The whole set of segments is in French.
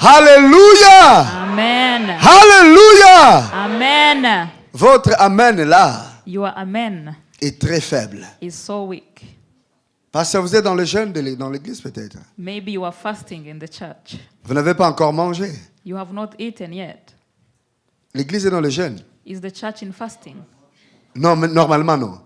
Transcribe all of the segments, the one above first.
Alléluia. Amen. Alléluia. Amen. Votre amen là Your amen est très faible. is so weak. Parce que vous êtes dans le jeûne dans l'église peut-être. Maybe you are fasting in the church. Vous n'avez pas encore mangé. You have not eaten yet. L'église est dans le jeûne. Is the church in fasting? Non, mais normalement non.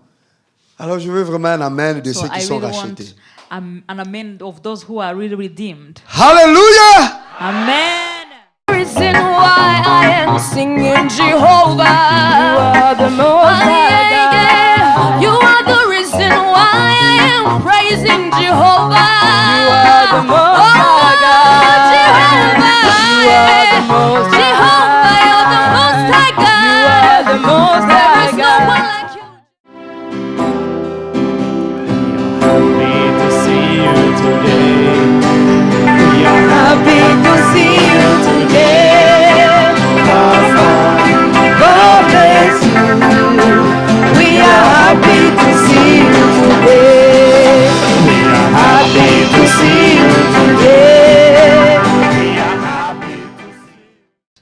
Alors je veux vraiment un amen de So ceux qui I sont really rachetés. want an amen of those who are really redeemed. Alléluia. Amen. Reason why I am singing Jehovah. You are the most high God. You are the reason why I am praising Jehovah. You are the most high God. Jehovah. You are the most Jehovah, you're the most high God. You are the most high God. There is no one like you. Happy to see you today. We are Happy to see you today. God bless you. We are happy to see you today. we are Happy to see you today. we are happy.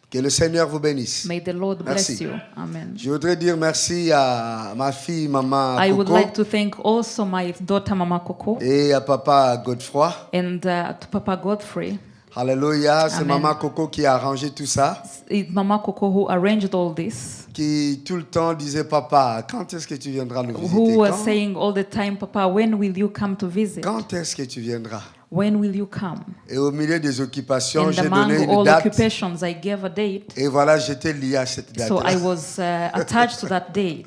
Que le Seigneur vous bénisse. May the Lord bless Merci. you. Amen. Je voudrais dire merci à ma fille, maman I would Coco, like to thank also my daughter Mama Coco et à papa Godefroy. and to Papa Godfrey. Alléluia, c'est Amen. maman Coco qui a arrangé tout ça, It's Mama Coco who arranged all this. qui tout le temps disait papa, quand est-ce que tu viendras nous visiter? Who was Quand, saying all the time, Papa, when will you come to visit? quand est-ce que tu viendras? When will you come? Et au milieu des occupations, And j'ai donné among une all date. occupations, I gave a date. Et voilà, j'étais lié à cette date. So I was attached to that date.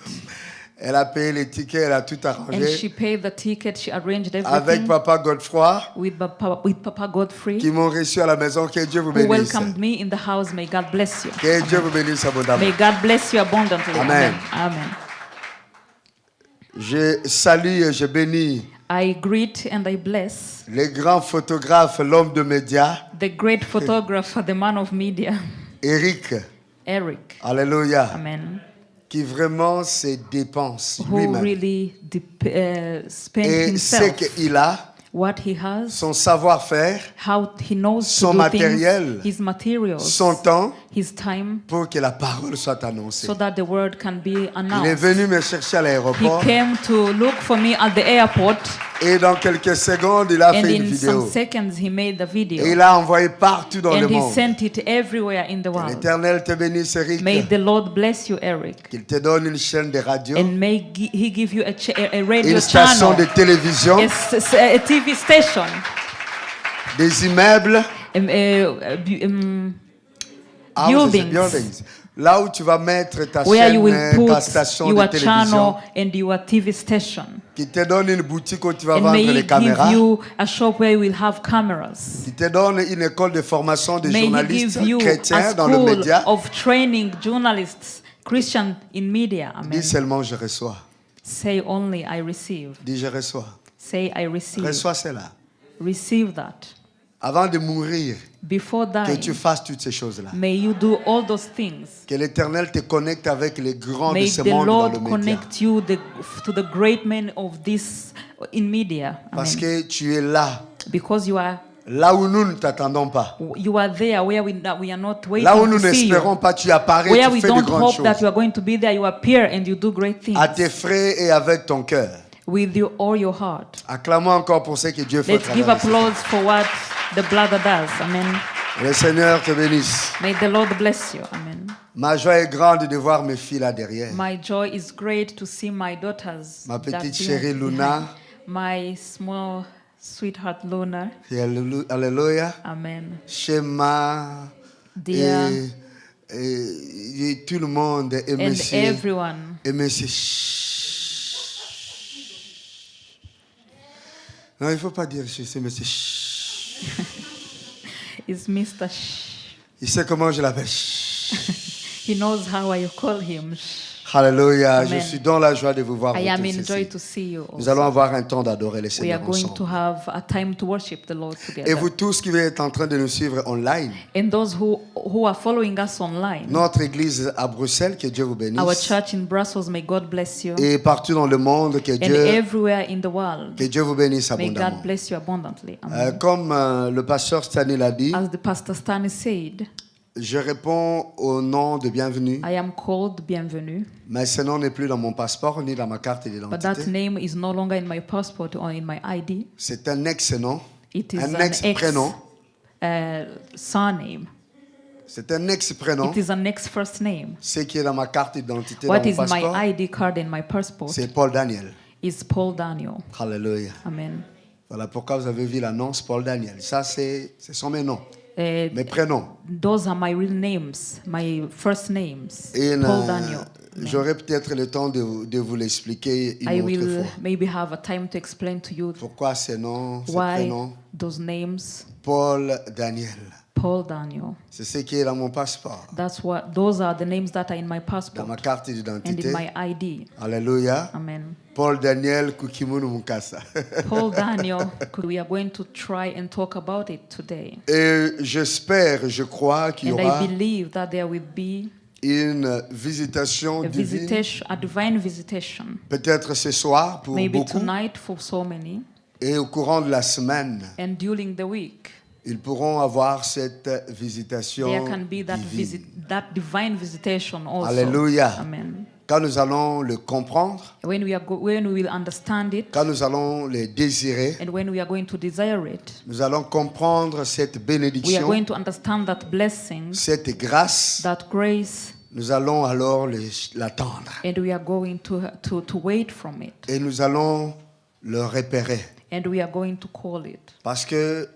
Elle a payé les tickets, elle a tout And arrangé. she paid the ticket, she arranged Avec everything papa Godefroy, with Papa Godfrey, qui m'ont reçu à la maison. Que Dieu vous who bénisse. welcomed me in the house. May God bless you. Que Dieu vous bénisse abondamment. May God bless you abundantly. Amen. Amen. Je salue et je bénis I greet and I bless les grands photographes, l'homme de médias, the great photographer, the man of media, Eric. Eric. Alléluia. Amen. Qui vraiment se dépense Who lui-même. really spent Et ce himself, qu'il a, what he has, son savoir-faire, how he knows son to do matériel, things, his materials, son temps, his time, pour que la parole soit annoncée. so that the word can be Il est announced. venu me chercher à He l'aéroport came to look for me at the airport, et dans quelques secondes, il a and fait une in vidéo. some seconds he made the video, Et il a envoyé partout dans le and he monde. sent it everywhere in the Que world. l'Éternel te bénisse, Eric. May the Lord bless you, Eric, Qu'il te donne une chaîne de radio, and may he give you a radio une station channel, de télévision, a TV station, des immeubles, houses, buildings, là où tu vas mettre ta where chaîne, you will ta put station de your télévision, channel and your TV station. qui te donne une boutique où tu vas And vendre may les He caméras, give you a shop where you will have cameras. qui te donne une école de formation de May He journalistes give you chrétiens a dans le school média. of training journalists, Christian in media. Amen. Dis seulement je reçois. Say only I receive. Dis je reçois. Say I receive. Reçois cela. Receive that. Avant de mourir, Before que dying, tu fasses toutes ces choses-là. may you do all those things. Que l'Éternel te connecte avec les grands de May ce the monde dans Lord le média. connect you to the great men of this in media. Parce Amen. que tu es là, Because you are où nous ne t'attendons pas. there where we are not waiting Là où nous to see n'espérons you. pas, tu apparais, Where tu we fais de don't grandes hope choses. that you are going to be there, you appear and you do great things À tes frais et avec ton cœur. with all your heart. Acclamons encore pour ce que Dieu fait. Let's give applause for what the brother does. Amen. Le Seigneur te bénisse. May the Lord bless you. Amen. Ma joie est grande de voir mes filles là derrière. My joy is great to see my daughters. Ma petite that chérie behind. Luna. My small sweetheart Luna. Et Alléluia. Amen. Shema. Dear Et tout le monde est and monsieur. everyone. Et monsieur. Non, il ne faut pas dire c'est monsieur. Is Mr. Shh. Il sait comment je l'appelle. He knows how I call him. Hallelujah. Je Amen. suis dans la joie de vous voir. I vous am tous enjoyed ici. to see you. Nous Also. allons avoir un temps d'adorer le We Seigneur are going to ensemble. have a time to worship the Lord Et together. vous tous qui êtes en train de nous suivre online, And those who are following us online, notre église à Bruxelles, que Dieu vous our bénisse. church in Brussels, may God bless you. Et partout dans le monde, que And Dieu everywhere in the world, vous bénisse may abondamment. God bless you abundantly. Amen. Comme le pasteur Stanley l'a dit, As the pastor Stanley said, je réponds au nom de bienvenue, I am called Bienvenue, mais ce nom n'est plus dans mon passeport ni dans ma carte but that d'identité. name is no longer in my passport or in my ID. C'est un ex-nom, It is un an ex-prénom. surname. C'est un ex-prénom. It is an ex first name. Ce qui est dans ma carte d'identité, dans What mon is my passeport, ID card in my passport c'est Paul Daniel. is Paul Daniel. Alléluia. Amen. Voilà pourquoi vous avez vu l'annonce Paul Daniel. Ça, ce sont mes noms, mes prénoms. Those are my real names, my first names. Et Paul Daniel. j'aurai peut-être le temps de vous l'expliquer I une autre will fois. maybe have a time to explain to you Pourquoi ces noms, ces why prénoms those names, Paul Daniel. Paul Daniel. C'est ce qui est dans mon passeport, Those are the names that are in my dans passport ma carte and in d'identité. my ID. Alléluia. Amen. Paul Daniel Kukimunu Mukasa. Paul Daniel, we are going to try and talk about it today. Et j'espère, je crois qu'il y And aura I believe that there will be une visitation a divine, visitation, a divine visitation. peut-être ce soir pour Maybe beaucoup, tonight for so many, et au courant de la semaine, and during the week ils pourront avoir cette visitation there can be that divine. that divine visitation also. Alléluia. Amen. Quand nous allons le comprendre, When we will understand it, quand nous allons le désirer, and when we are going to desire it, nous allons comprendre cette we are bénédiction, going to understand that blessing, cette grâce. that grace, Nous allons alors l'attendre and we are going to wait from it, et nous allons le repérer. and we are going to call it. Parce que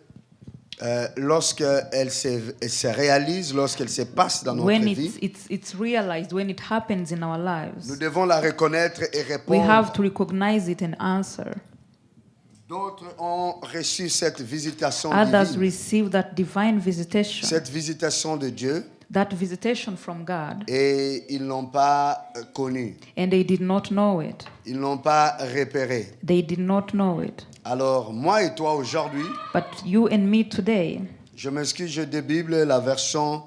lorsqu'elle se réalise, lorsqu'elle se passe dans notre When vie, it's realized, when it happens in our nous lives, devons la reconnaître et we have répondre. to recognize it and answer. D'autres ont reçu cette visitation Others divine, receive that divine visitation, cette visitation de Dieu, that visitation from God, et ils n'ont pas connu, and they did not know it. ils n'ont pas repéré. They did not know it. Alors, moi et toi aujourd'hui, But you and me today, je m'excuse, j'ai des Bibles, la version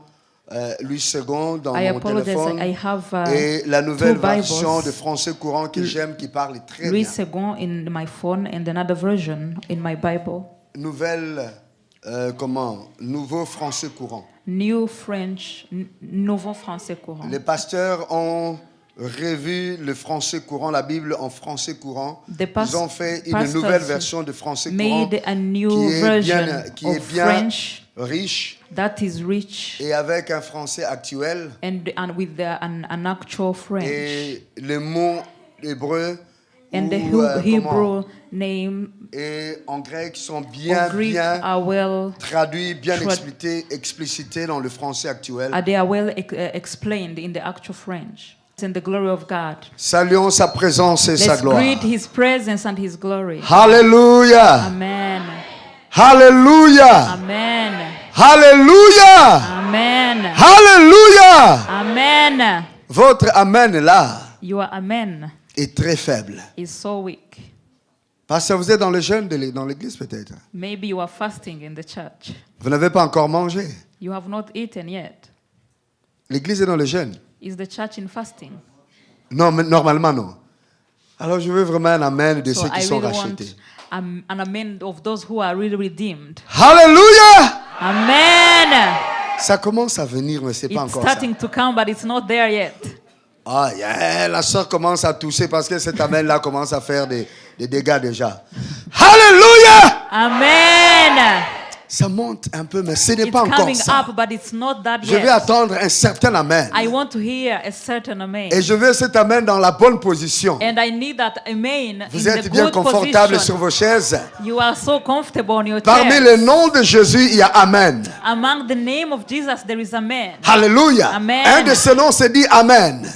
Louis II dans I mon apologize. téléphone, I have et la nouvelle two Bibles, version de français courant que j'aime, qui parle très Louis bien. II in my phone and another version in my Bible. Nouveau français courant. Nouveau français courant. Les pasteurs ont revu le français courant, la Bible en français courant. Ils ont fait une pastors nouvelle version de français courant made a new qui est version qui est of bien French riche that is rich et avec un français actuel and with an actual French. et les mots hébreux And the ou, Hebrew name et en grec sont bien or Greek bien are well traduits, bien trad- explicités dans le français actuel. they are well explained in the actual French. It's in the glory of God. Saluons sa présence et sa Let's gloire. greet His presence and His glory. Alléluia. Amen. Alléluia. Amen. Alléluia. Amen. Alléluia. Amen. Votre amen là Your amen est très faible. is so weak. Parce que vous êtes dans le jeûne dans l'église peut-être. Maybe you are fasting in the church. Vous n'avez pas encore mangé. You have not eaten yet. L'église est dans le jeûne. Is the church in fasting? Non, mais normalement non. Alors je veux vraiment un amen de So ceux qui I sont really rachetés. want an amen of those who are really redeemed. Alléluia. Amen. Ça commence à venir, mais c'est pas It's encore ça. starting to come, but it's not there yet. Ah, yeah, la sœur commence à tousser parce que cet amen-là commence à faire des dégâts déjà. Alléluia! Amen. Ça monte un peu, mais ce n'est It's pas encore coming ça. up, but it's not that Je vais yet. attendre un certain amen. I want to hear a certain amen. Et je veux cet amen dans la bonne position. And I need that amen Vous in êtes the bien good confortable sur position. vos chaises. You are so comfortable on your Parmi chair. les noms de Jésus, il y a Amen. Among the name of Jesus, there is amen. Alléluia. Amen. Un de ces noms se dit Amen.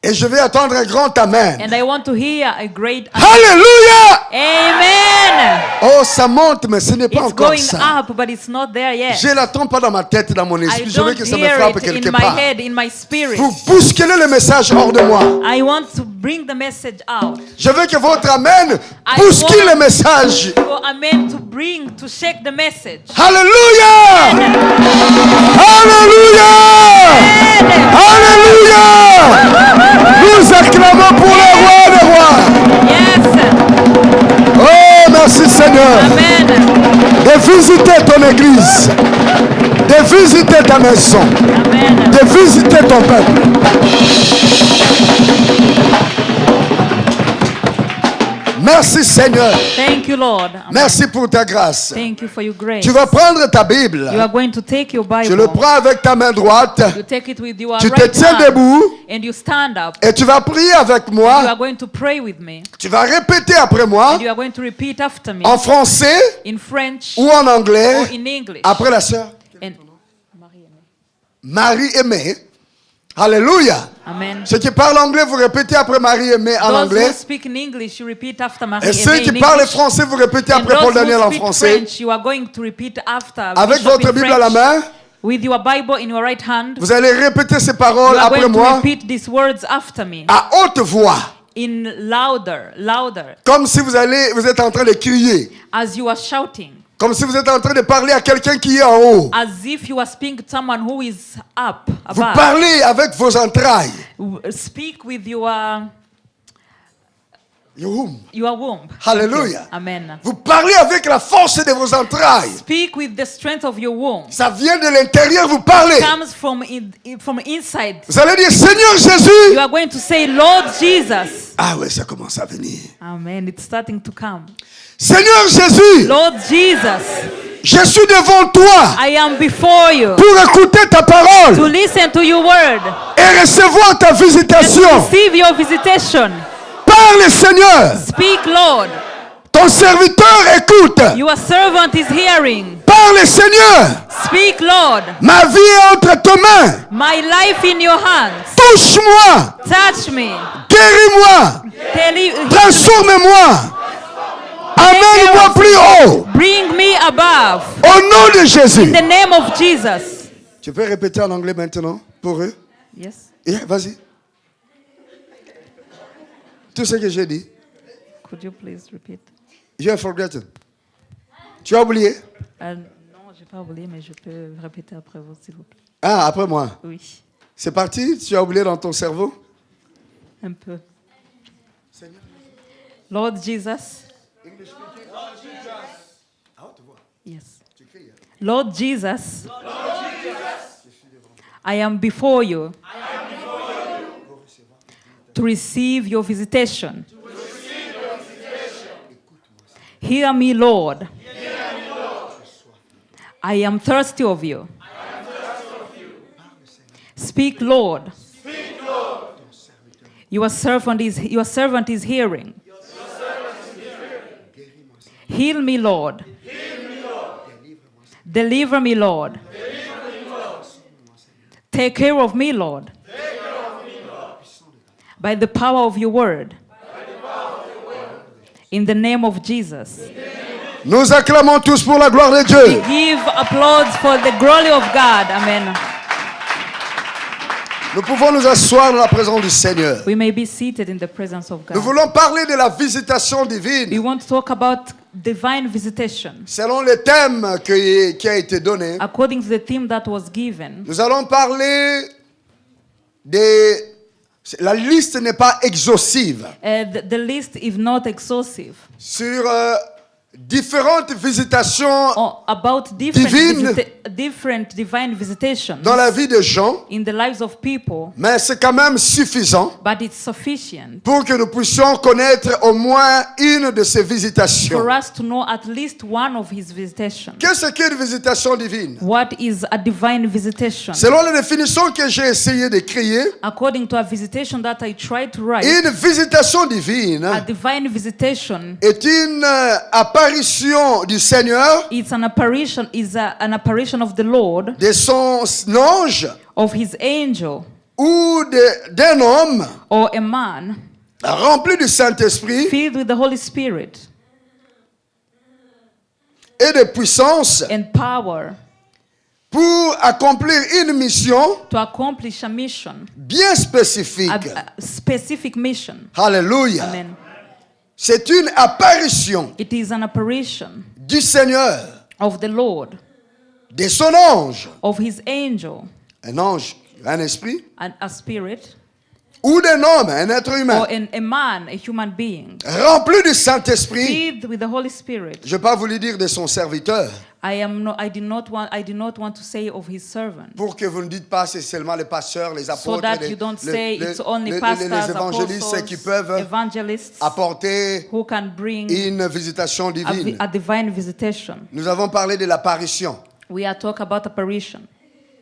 Et je vais attendre un grand amen. And I want to hear a great Alléluia! Amen. Oh, ça monte, mais ce n'est pas It's encore going ça. up, but it's not there yet. Je l'attends pas dans ma tête, dans mon I esprit. Je veux don't que ça me hear frappe it quelque in my part. head, in my spirit. Vous bousculez le message hors de moi. I want to bring the message out. Je veux que votre amen I bouscule want- le message. For amen to bring, to shake the message. Alléluia! Alléluia! Alléluia! Nous acclamons pour le roi des rois. Yes. Oh, merci Seigneur. Amen. De visiter ton église. De visiter ta maison. Amen. De visiter ton peuple. Merci Seigneur. Thank you, Lord. Amen. Merci pour ta grâce. Thank you for your grace. Tu vas prendre ta Bible. You are going to take your Bible. Tu le prends avec ta main droite. You take it with your Tu te right tiens hand, debout. and you stand up. Et tu vas prier avec You moi. are going to pray with me. Tu vas répéter après moi. And you are going to repeat after me En français in French ou en or anglais. in English. Après la sœur. And Marie-Aimée. Alléluia. Amen. Ceux qui parlent anglais, vous répétez après Marie-Aimée en Those anglais. who speak in English, you repeat after Marie. Et ceux qui parlent français, vous répétez And après those Paul Daniel who en speak français. French, you are going to repeat after. Avec Bishop votre in Bible à la French. main, With your Bible in your right hand, vous allez répéter ces you paroles are après going to moi repeat these words after me à haute voix. in louder, Comme si vous êtes en train de crier. as you are shouting, Comme si vous êtes en train de parler à quelqu'un qui est en haut. as if you are speaking to someone who is up, Vous above. parlez avec vos entrailles. Speak with your womb. Alléluia. Amen. Vous parlez avec la force de vos entrailles. Speak with the strength of your womb. Ça vient de l'intérieur, vous parlez. Comes from inside. Vous allez dire, Seigneur You Jésus. are going to say, Lord Jesus. Ah oui, ça commence à venir. Amen. It's starting to come. Seigneur Jésus, Lord Jesus, je suis devant toi I am before you pour écouter ta to parole listen to your word, et recevoir ta and to visitation. receive your visitation. Parle, Seigneur. Speak, Lord. Ton serviteur écoute. Your servant is hearing. Parle, Seigneur. Speak, Lord. Ma vie est entre tes mains. My life in your hands. Touche-moi. Touch me. Guéris-moi. Transforme-moi. Amène-moi plus haut. Bring me above. Au nom de Jésus. In the name of Jesus. Tu peux répéter en anglais maintenant pour eux? Yes. Yeah, vas-y. Tout ce que j'ai dit. Could you please repeat? You have forgotten. Tu as oublié? Non, j'ai pas oublié, mais je peux répéter après vous, s'il vous plaît. Ah, après moi. Oui, C'est parti? Tu as oublié dans ton cerveau? un peu. Lord Jesus. Yes. Lord Jesus. I am before you. To receive your visitation. Hear me, Lord. I am thirsty of you. Speak, Lord. Your servant is hearing. Heal me, Lord. Deliver me, Lord. Take care of me, Lord. By the power of your word. In the name of Jesus. Nous acclamons tous pour la gloire de Dieu. Give applause for the glory of God. Amen. Nous pouvons nous asseoir dans la présence du Seigneur. We may be seated in the presence of Nous God. voulons parler de la visitation We divine want to talk about divine visitation. selon le thème qui a été donné. According to the theme that was given, Nous allons parler de... La liste n'est pas exhaustive the list is not exhaustive. sur différentes visitations About Divine. different divine visitations dans la vie des gens, in the lives of people, mais c'est quand même suffisant but it's sufficient pour que nous puissions connaître au moins une de ces visitations. for us to know at least one of his visitations. Qu'est-ce qu'une visitation divine? What is a divine visitation? Selon la définition que j'ai essayé de créer, According to a visitation that I tried to write, une visitation a divine divine visitation est une apparition du Seigneur, is an apparition of the Lord, de son ange, of his angel, ou d'un homme or a man rempli du Saint-Esprit filled with the Holy Spirit et de puissance and power pour accomplir une mission to accomplish a mission, bien spécifique. a specific mission. Alléluia. Amen. C'est une apparition It is an apparition du Seigneur, of the Lord, de son ange, of his angel, un ange, un esprit, and a spirit, ou d'un homme, un être humain, or a man, a human being, rempli du Saint-Esprit. filled with the Holy Spirit. Je ne vais pas vous le dire de son serviteur, I did not want to say of his servant, pour que vous ne dites pas c'est seulement les pasteurs, les so apôtres, that les, you don't les- say les- it's only les- pastors, les évangélistes qui apostles, peuvent evangelists apporter who can bring une visitation divine. a divine visitation. Nous avons parlé de l'apparition. We are talking about apparition.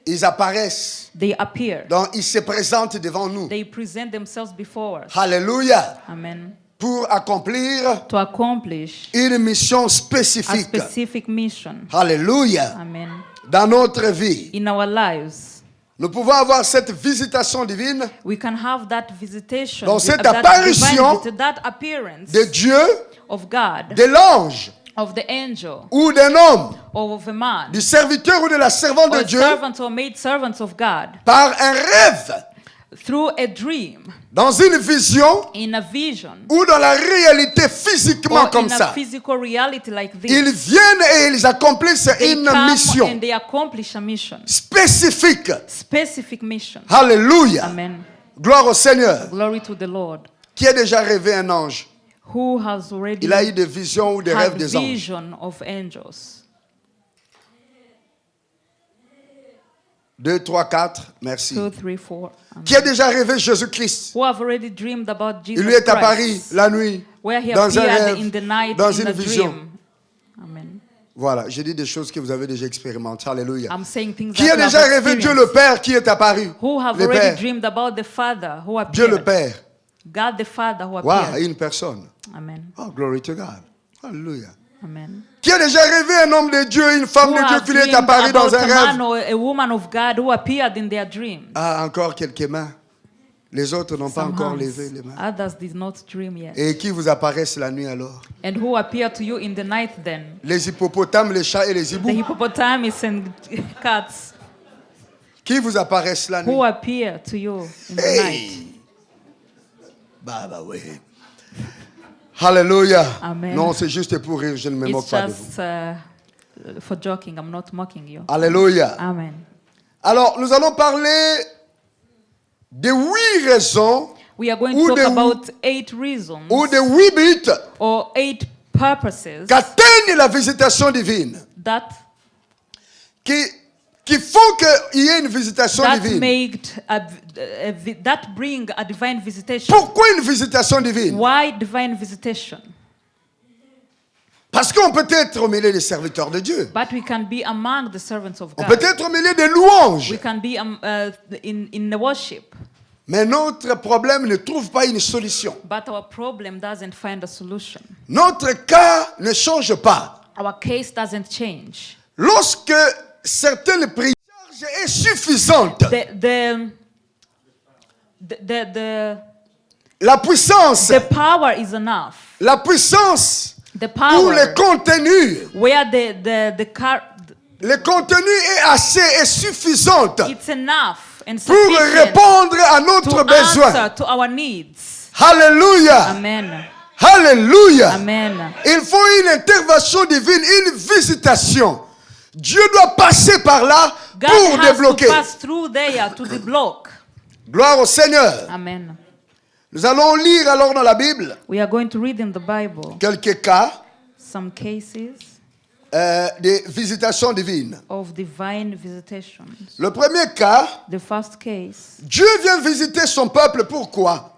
Ils apparaissent, They appear. donc ils se présentent devant nous. They present themselves before us. Alléluia. Amen. Pour accomplir To accomplish une mission a spécifique. specific mission. Alléluia. Amen. Dans notre vie, In our lives, nous pouvons avoir cette visitation divine we can have that visitation, Donc, cette that apparition that appearance de Dieu, of God, de l'ange of the angel, ou d'un homme, or of a man, du serviteur ou de la servante de or Dieu, servants or maid servants of God, par un rêve, through a dream, dans une vision in a vision, ou dans la réalité physiquement or comme in a ça. physical reality like this. Ils viennent et ils accomplissent They une come mission and they accomplish a mission, spécifique. specific mission. Alléluia. Amen. Gloire au Seigneur. Glory to the Lord. Qui a déjà rêvé un ange? Who has already Il a eu des visions ou des rêves had des anges. vision of angels? 2, 3, 4. Merci. 2, 3, 4. Amen. Qui a déjà rêvé Jésus-Christ? Who have already dreamed about Jesus Il lui est apparu Christ, la nuit, where he dans un appeared rêve, in the night, dans in une a vision. dream. Amen. Voilà, j'ai dit des choses que vous avez déjà expérimentées. Alléluia. I'm saying things Qui that a you have déjà rêvé Dieu le experienced. Père qui est apparu? Who have Le already Père. dreamed about the Father who Dieu le appeared? Père. God the Father who Wow, appeared. une personne. Amen. Oh, glory to God. Alléluia. Amen. Qui a déjà rêvé un homme de Dieu, une femme Who de Dieu have qui lui est dreamed apparue dans about un a man rêve? or a woman of God who appeared in their dream? Ah, encore quelques mains. Les autres n'ont pas Some encore hands. levé les mains. Others did not dream yet. Et qui vous apparaissent la nuit alors? And who appeared to you in the night then? Les hippopotames, les chats et les The hiboux. hippopotamus and cats. Qui vous apparaissent la nuit? Who appear to you in the night? Hey! Bah oui. Alléluia. Amen. Non, c'est juste pour rire, je ne me moque It's pas de vous. just for joking. I'm not mocking you. Alléluia. Amen. Alors, nous allons parler de 8 raisons We are going Ou to de- talk about 8 reasons ou de 8 buts or 8 purposes qu'atteigne la visitation divine. that Qui font qu'il y ait une visitation divine. that bring a divine visitation. Pourquoi une visitation divine? Why divine visitation? Parce qu'on peut être au milieu des serviteurs de Dieu. But we can be among the servants of On God. peut être au milieu des louanges. We can be in the worship. Mais notre problème ne trouve pas une solution. But our problem doesn't find a solution. Notre cas ne change pas. Our case doesn't change. Lorsque certaines prières est suffisante, la puissance, the power is enough. la puissance The ou power le contenu, where le contenu est assez et suffisante it's enough and pour sufficient répondre à to notre besoin. answer to our needs. Alléluia. Amen. Alléluia. Amen. Il faut une intervention divine, une visitation. Dieu doit passer par là God pour has débloquer. to pass through there to deblock. Gloire au Seigneur. Amen. Nous allons lire alors dans la Bible We are going to read in the Bible quelques cas some cases de visitation divine. of divine visitations. Le premier cas, The first case, Dieu vient visiter son peuple. Pourquoi?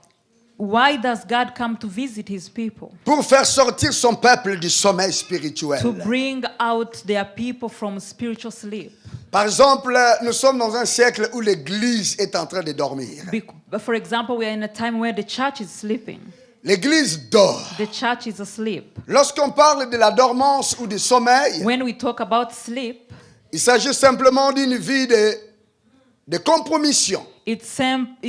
why does God come to visit his people? Pour faire sortir son peuple du sommeil spirituel. To bring out their people from spiritual sleep. Par exemple, nous sommes dans un siècle où l'Église est en train de dormir. For example, we are in a time where the church is sleeping. L'Église dort. The church is asleep. Lorsqu'on parle de la dormance ou du sommeil, When we talk about sleep, il s'agit simplement d'une vie de compromission. It's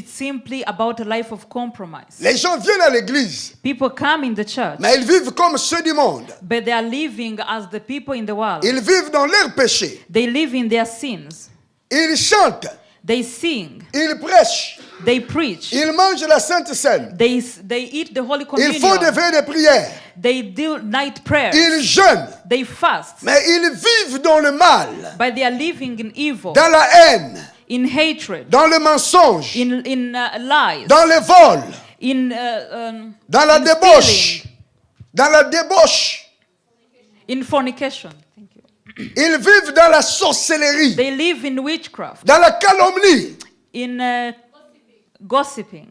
simply about a life of compromise. Les gens viennent à l'église, People come in the church, mais ils vivent comme ceux du monde. but they are living as the people in the world. Ils vivent dans leurs péchés. They live in their sins. Ils chantent, They sing. ils prêchent, They preach. ils mangent la Sainte Seine. They eat the Holy Ils font des Communion. veillées de prière. They do night prayers. Ils jeûnent, They fast. mais ils vivent dans le mal, But they are living in evil, dans la haine, in hatred, dans le mensonge, in lies, dans le vol, in dans la in débauche, stealing, dans la débauche. in fornication. Thank you. Ils vivent dans la sorcellerie, They live in witchcraft, dans la calomnie. in gossiping.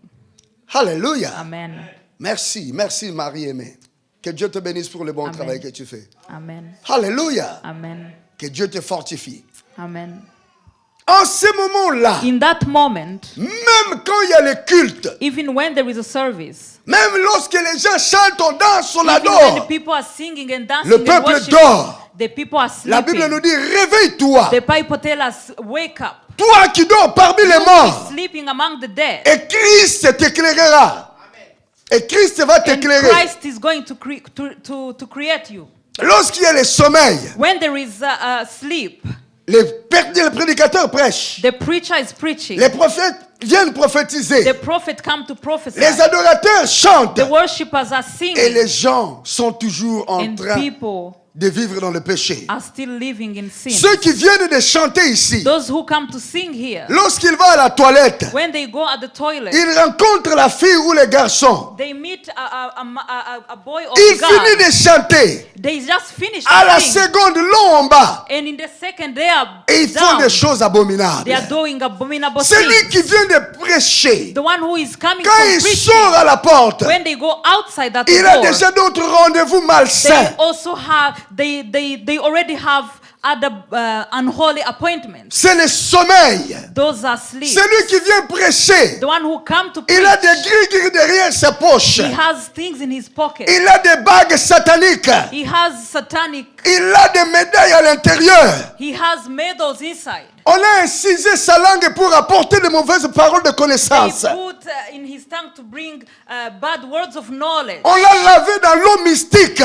Alléluia. Amen. Merci, merci Marie-Aimée. Que Dieu te bénisse pour le bon Amen. travail que tu fais. Amen. Alléluia. Amen. Que Dieu te fortifie. Amen. En ce moment-là, In that moment, même quand il y a le culte, even when there is a service, même lorsque les gens chantent, on danse, on even when the adore, people are singing and dancing le and peuple worshiping, dort. the people are La Bible nous sleeping. dit, réveille-toi. The Bible tells us, wake up. Toi qui dors parmi les You be morts. sleeping among the dead. Et Christ t'éclairera. Et Christ va And t'éclairer. Christ is going to create you. Lorsqu'il y a le sommeil, When there is sleep, les prédicateurs prêchent. the preacher is preaching. Les prophètes viennent prophétiser. The prophet come to prophesy. Les adorateurs chantent. The worshippers are Et singing. les gens sont toujours en And train people de vivre dans le péché. are still living in sin. Ceux qui viennent de chanter ici, Those who come to sing here, lorsqu'ils vont à la toilette, when they go at the toilet, ils rencontrent la fille ou le garçon. they meet a boy or Ils a finissent girl. de chanter. They just finish À la to sing. seconde, l'ont en bas. And in the second they are Et ils font down. des choses abominables. They are doing abominable Celui things. qui vient de prêcher, The one who is coming quand from il preaching, sort à la porte, when they go outside that il a door, déjà d'autres rendez-vous they malsains. also have they already have other unholy appointments. C'est le sommeil. Those are sleep. Celui qui vient prêcher, The one who come to il a preach, des gris-gris derrière sa poche. he has things in his pocket. Il a des bagues sataniques. He has satanic. Il a des médailles à l'intérieur. He has medals inside. On a incisé sa langue pour apporter de mauvaises paroles de They connaissance. put in his tongue to bring bad words of knowledge. On l'a lavé dans l'eau mystique.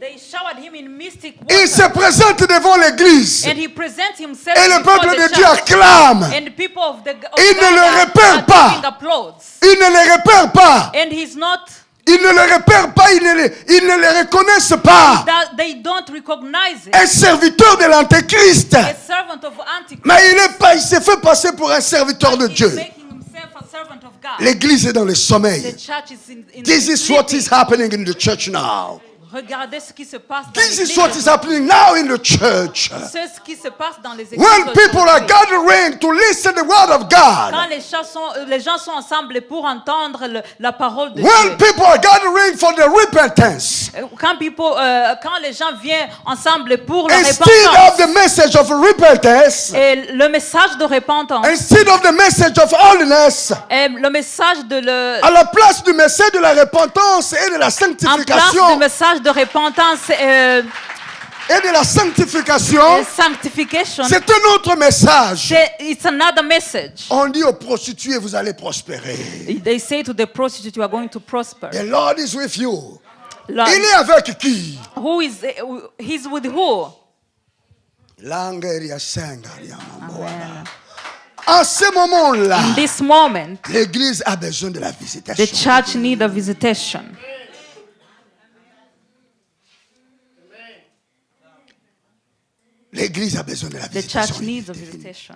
They showered him in mystic Il se water. présente devant l'église. And he presents himself Et le before peuple the de Dieu church. acclame. And the people of the Il ne le repère pas. giving applause. Il ne les repère pas. And he's not Ils ne le repèrent pas. Ils ne les reconnaissent pas. that they don't recognize it. Un serviteur de l'Antéchrist. A servant of Antichrist. Mais il s'est fait passer pour un serviteur de He's Dieu. making himself a servant of God. L'église est dans le The sommeil. church is in This is what is sleeping. happening in the church now. Regardez ce qui se passe dans This l'église. is what is happening now in the church. C'est ce qui se passe dans les églises. When people are aujourd'hui. gathering to listen to the word of Quand God. les gens sont ensemble pour entendre la parole de When Dieu. people are gathering for the repentance. Quand les gens viennent ensemble pour la Instead repentance. of the message of repentance. Et le message de repentance. Instead of the message of holiness. Et le message de le. À la place du message de la repentance et de la En place sanctification. du message de repentance Et de la sanctification. sanctification. C'est un autre message. It's another message. On dit aux prostituées, vous allez prospérer. They say to the prostitute, you are going to prosper. The Lord is with you. Lord, Il est avec qui? he's with who? Langeria Sengaria Mamboa. Amen. En ce moment-là, In this moment, l'église a besoin de la the visitation. church needs a visitation. L'église a besoin de la The church visitation. needs a visitation.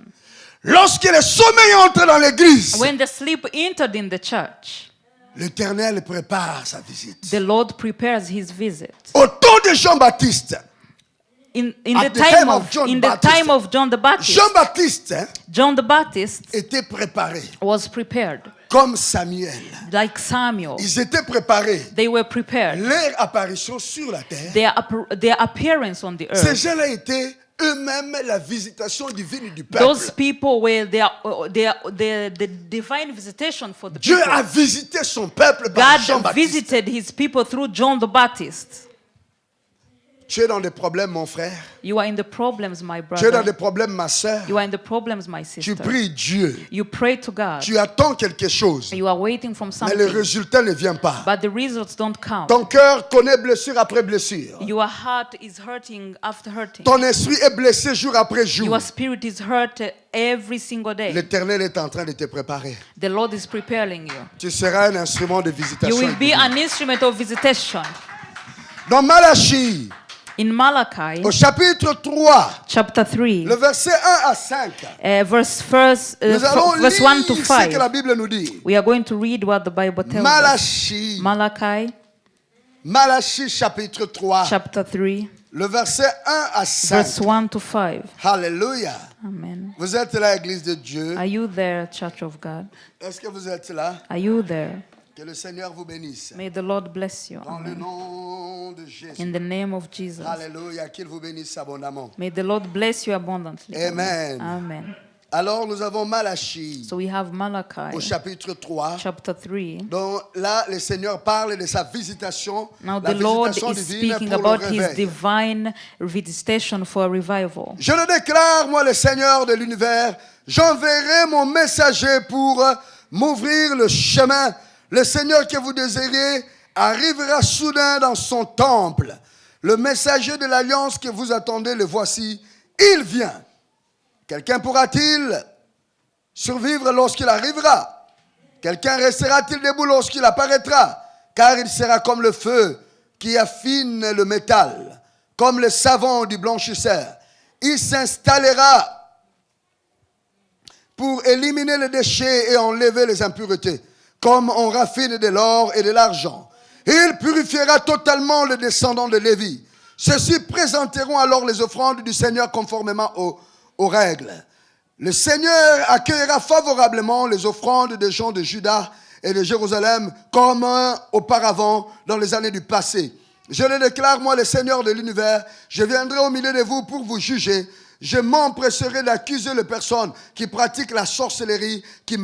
Lorsque le sommeil entre dans l'église, When the sleep entered in the church, l'Éternel prépare sa visite. the Lord prepares his visit. Au temps de Jean-Baptiste, In At the the time time of of John in the Baptist. time of John the Baptist, Jean-Baptiste John the Baptist était préparé was prepared, comme Samuel. like Samuel. Ils étaient préparés. They were prepared. Leur apparition sur la terre, Their appearance on the ces earth. gens-là étaient eux-mêmes la visitation divine du Those peuple. people were the divine visitation for the Dieu people. a visité son peuple par God Jean-Baptiste. visited his people through John the Baptist. Tu es dans des problèmes, mon frère. You are in the problems, my Tu es dans brother. des problèmes, ma soeur. You are in the problems, my Tu sister. pries Dieu. You pray to God. Tu attends quelque chose. You are waiting for Mais le something, résultat ne vient pas. but the results don't come. Ton cœur connaît blessure après blessure. Your heart is hurting after hurting. Ton esprit est blessé jour après jour. Your spirit is hurt every single day. L'Éternel est en train de te préparer. The Lord is preparing you. Tu seras un instrument de You visitation. will be an instrument of visitation. Dans Malachie, In Malachi, au chapitre 3, chapter 3, le verset 1 à 5, nous allons verse 1 to lire ce que la 5, Bible nous dit. we are going to read what the Bible tells us. Malachi chapitre 3, Chapter 3, le verset 1 à 5. verse 1 to 5. Alléluia. Amen. Vous êtes là, Église de Dieu. Are you there, Church of God? Est-ce que vous êtes là? Are you there? Que le Seigneur vous bénisse. May the Lord bless you. Dans le Amen. nom de Jésus. In the name of Jesus. Alléluia. Qu'il vous bénisse abondamment. May the Lord bless you abundantly. Amen. Amen. Alors, nous avons Malachie So we have au Malachi, chapitre 3. chapter 3. Donc là, le Seigneur parle de sa visitation, Now la the Lord visitation is divine speaking pour le about his réveil. divine visitation for a revival. Je le déclare, moi, le Seigneur de l'univers, j'enverrai mon messager pour m'ouvrir le chemin. Le Seigneur que vous désirez arrivera soudain dans son temple. Le messager de l'alliance que vous attendez, le voici, il vient. Quelqu'un pourra-t-il survivre lorsqu'il arrivera? Quelqu'un restera-t-il debout lorsqu'il apparaîtra? Car il sera comme le feu qui affine le métal, comme le savon du blanchisseur. Il s'installera pour éliminer les déchets et enlever les impuretés, comme on raffine de l'or et de l'argent. Il purifiera totalement les descendants de Lévi. Ceux-ci présenteront alors les offrandes du Seigneur conformément aux règles. Le Seigneur accueillera favorablement les offrandes des gens de Juda et de Jérusalem comme auparavant dans les années du passé. Je le déclare, moi, le Seigneur de l'univers, je viendrai au milieu de vous pour vous juger. Je m'empresserai d'accuser les personnes qui pratiquent la sorcellerie, qui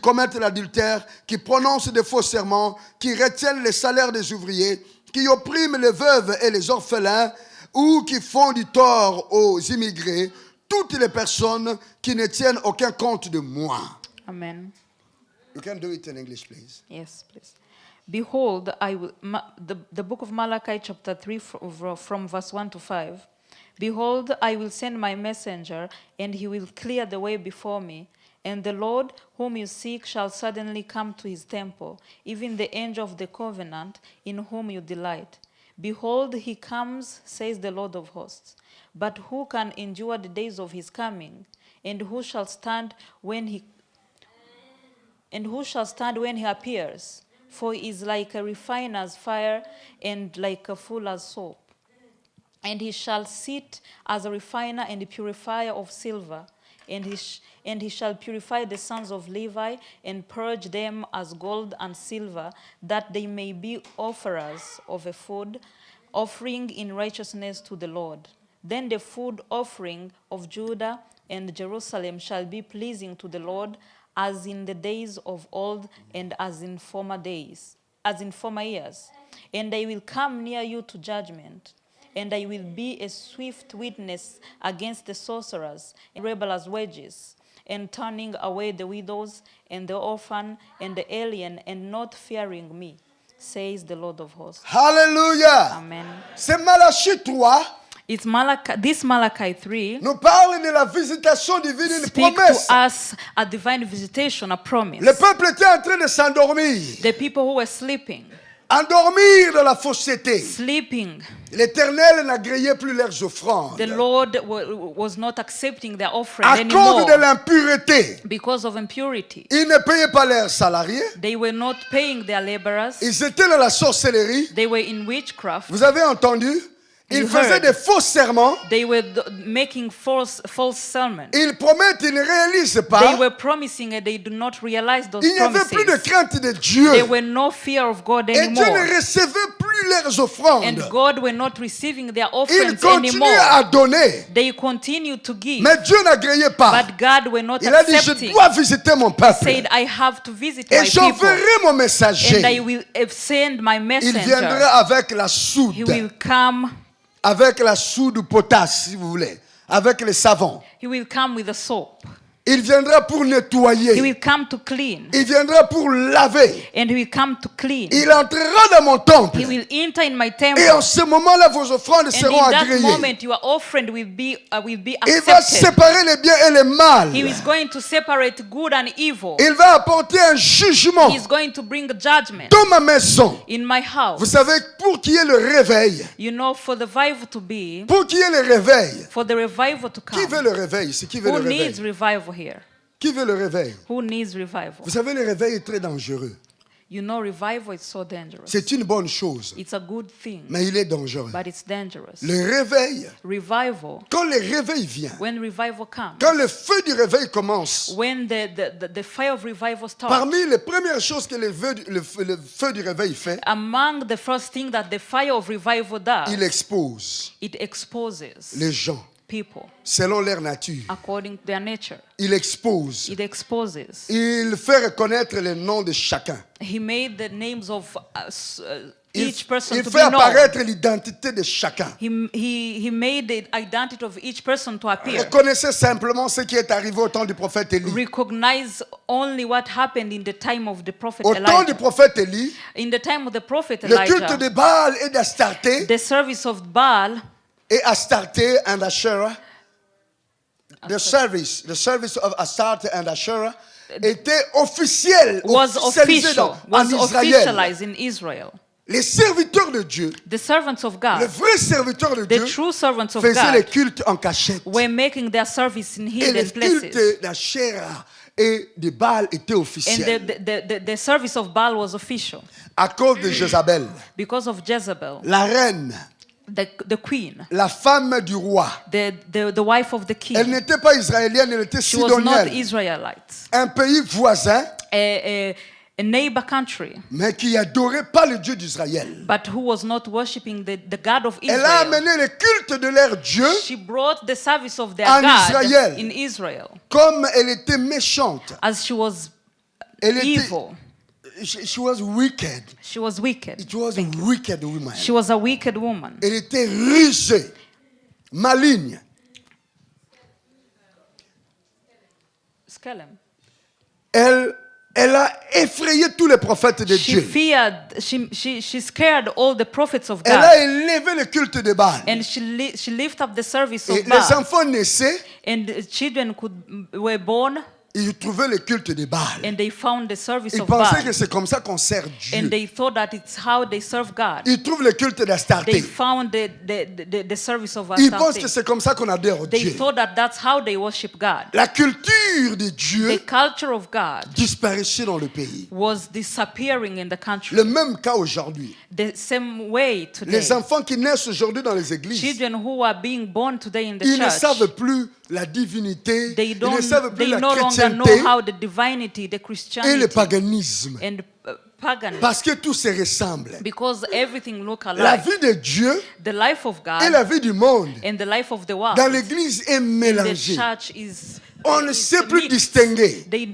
commettent l'adultère, qui prononcent des faux serments, qui retiennent les salaires des ouvriers, qui oppriment les veuves et les orphelins ou qui font du tort aux immigrés, toutes les personnes qui ne tiennent aucun compte de moi. Amen. You can do it in English, please. Yes, please. Behold, the book of Malachi, chapter 3, from verse 1 to 5. Behold, I will send my messenger, and he will clear the way before me. And the Lord whom you seek shall suddenly come to his temple, even the angel of the covenant in whom you delight. Behold, he comes, says the Lord of hosts. But who can endure the days of his coming? And who shall stand when he appears? For he is like a refiner's fire and like a fuller's soap. And he shall sit as a refiner and a purifier of silver. And he shall purify the sons of Levi and purge them as gold and silver, that they may be offerers of a food offering in righteousness to the Lord. Then the food offering of Judah and Jerusalem shall be pleasing to the Lord, as in the days of old and as in former years. And I will come near you to judgment. And I will be a swift witness against the sorcerers and rebellious wages, and turning away the widows and the orphan and the alien, and not fearing me, says the Lord of hosts. Hallelujah. Amen. C'est Malachie 3 It's this Malachi 3 nous parle de la visitation divine, une speak promesse. to us a divine visitation, a promise. Le peuple était en train de s'endormir, The people who were sleeping, endormir dans la fausseté. sleeping. L'Éternel n'agréait plus leurs offrandes The Lord was not accepting their offering à anymore cause de l'impureté. because of impurity. Ils ne payaient pas leurs salariés. They were not paying their laborers. Ils étaient dans la sorcellerie. They were in witchcraft. Vous avez entendu? Ils You faisaient heard. des faux serments. They were making false sermons. Ils promettent, ils ne réalisent They pas. were promising and they do not realize those Il n'y avait plus de promises. crainte de Dieu. There were no fear of God Et Dieu anymore. ne recevait plus leurs offrandes. And God were not receiving their Ils offerings continuaient à anymore. donner. They continued to give. Mais Dieu n'agréait pas. But God were not Il a dit, je accepting. dois visiter mon peuple. Said, I have to visit Et my people. j'enverrai mon And I messager. will send my Il viendra messenger. avec la He soude. will come avec la soude potasse, si vous voulez, avec le savon. He will come with a soap. Il viendra pour He nettoyer. will come to clean. Il viendra pour laver. And he will come to clean. Il entrera dans mon temple. He will enter in my Et temple. en ce moment-là, vos offrandes And seront in that agréées. moment, your offering will be Il va accepted. séparer les biens et les mal. He is going to separate good and evil. Il va apporter un jugement He is going to bring judgment dans ma maison. in my house. Vous savez, pour qu'il y ait le réveil, You know, for the revival to be, pour qu'il y ait le réveil, for the revival to qui veut come. le réveil ici? Qui veut Who le needs réveil? revival here? Qui veut le réveil? Who needs revival? Vous savez, le réveil est très dangereux. You know, revival is so dangerous. C'est une bonne chose, It's a good thing, mais il est dangereux. but it's dangerous. Le réveil, Revival, quand le réveil vient, when revival comes, quand le feu du réveil commence, when the fire of revival starts, parmi les premières choses que le feu du réveil fait, among the first thing that the fire of revival does, il expose it exposes les gens people selon leur nature. according to their nature. Il expose. It exposes. Il fait reconnaître les noms de chacun. He made the names of Il, each person il to fait be known. apparaître l'identité de chacun. He made the identity of each person to appear. Reconnaissez simplement ce qui est arrivé au temps du prophète Élie. Recognize only what happened in the time of the prophet Au temps du Elijah. prophète Élie, In the time of the prophet le culte Elijah, de Baal et d'Astarté, the service of Baal, et Astarté and Asherah, the service of Astarté and Asherah était officiel, was officialisé official, en was Israël. officialized in Israel. Les serviteurs de Dieu, The servants of les God, vrais serviteurs de the Dieu, true servants of faisaient les God, cultes en cachette. were making their service in Et hidden les places. cultes d'Asherah et de Baal étaient And officiels the service of Baal was official à cause de Jézabel, because of Jezebel, la reine, the queen, la femme du roi. the wife of the Elle king. n'était pas israélienne, elle était She was not sidonienne, Israelite, un pays voisin, a neighbor country, mais qui adorait pas le Dieu d'Israël. but who was not worshiping the God of Elle a Israel. amené le culte de leur Dieu She brought the service of their En God Israël. in Israel, comme elle était méchante. as she was Elle était, evil. she was wicked. She was wicked. It was a wicked woman. She was a wicked woman. Elle était rusée, maligne. Skelem. Elle a effrayé tous les prophètes de She Dieu. feared, she scared all the prophets of Elle God. a élevé le culte de Baal. And she lifted up the service Et of les Baal. enfants naissaient, And the children were born ils trouvaient le culte de Baal. and they found the service Ils of pensaient Baal. que c'est comme ça qu'on sert Dieu. And they thought that it's how they serve God. Ils trouvent le culte They d'Astarté. found the service of Ils pensent que Astarte. c'est comme ça qu'on adore They Dieu. thought that that's how they worship God. La culture de Dieu The culture of God disparaissait dans le pays. was disappearing in the country. Le même cas aujourd'hui. The same way today. Les enfants qui naissent aujourd'hui dans les églises, Children who are being born today in the ils ne church, savent plus la divinité, they ils ne savent plus they la no longer know chrétienté how the divinity, the et le Christianity, paganisme. and paganism, Parce que tout se ressemble. because everything look La alike. vie de Dieu The life of et la God vie du monde and the life of the world dans l'église est in the mélangée. church is. On ne is sait plus mixed. distinguer. They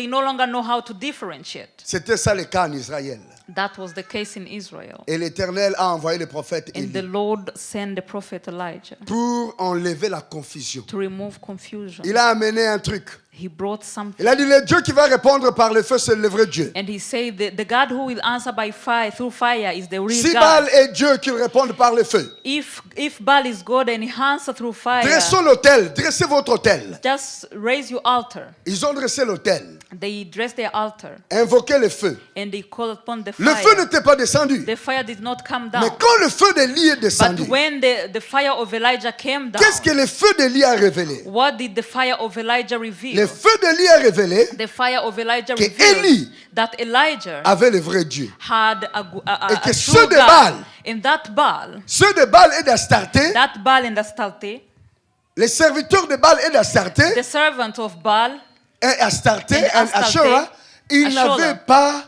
no longer know how to differentiate. C'était ça le cas en Israël. That was the case in Israel. Et l'Éternel a envoyé le prophète And the Élie Lord sent the prophet Elijah pour enlever la confusion. to remove confusion. Il a amené un truc. He brought something. Il a dit, le Dieu qui va répondre par le feu, c'est le vrai Dieu. And he said the God who will answer by fire through fire is the real Si God. Baal est Dieu, qu'il réponde par le feu. If Baal is God and he answers through fire, Dressons l'autel, dressez votre autel. just raise your altar. Ils ont dressé l'autel, They dressed their altar invoqué le feu. and they called upon the Le fire. feu n'était pas descendu. The fire did not come Mais down. quand le feu d'Élie est But descendu, when the fire of Elijah came down, qu'est-ce que le feu d'Élie a révélé? what did the fire of Elijah Le reveal? feu d'Élie a révélé The fire of Elijah que revealed Élie that Elijah avait le vrai Dieu. had Et que a ceux true de God. Baal, And that Baal, ceux de Baal et d'Astarté, that Baal and Astarte, les serviteurs de Baal et d'Astarté, the servant of Baal, et Astarté, and et Astarté, Asherah, ils Asherah, n'avaient pas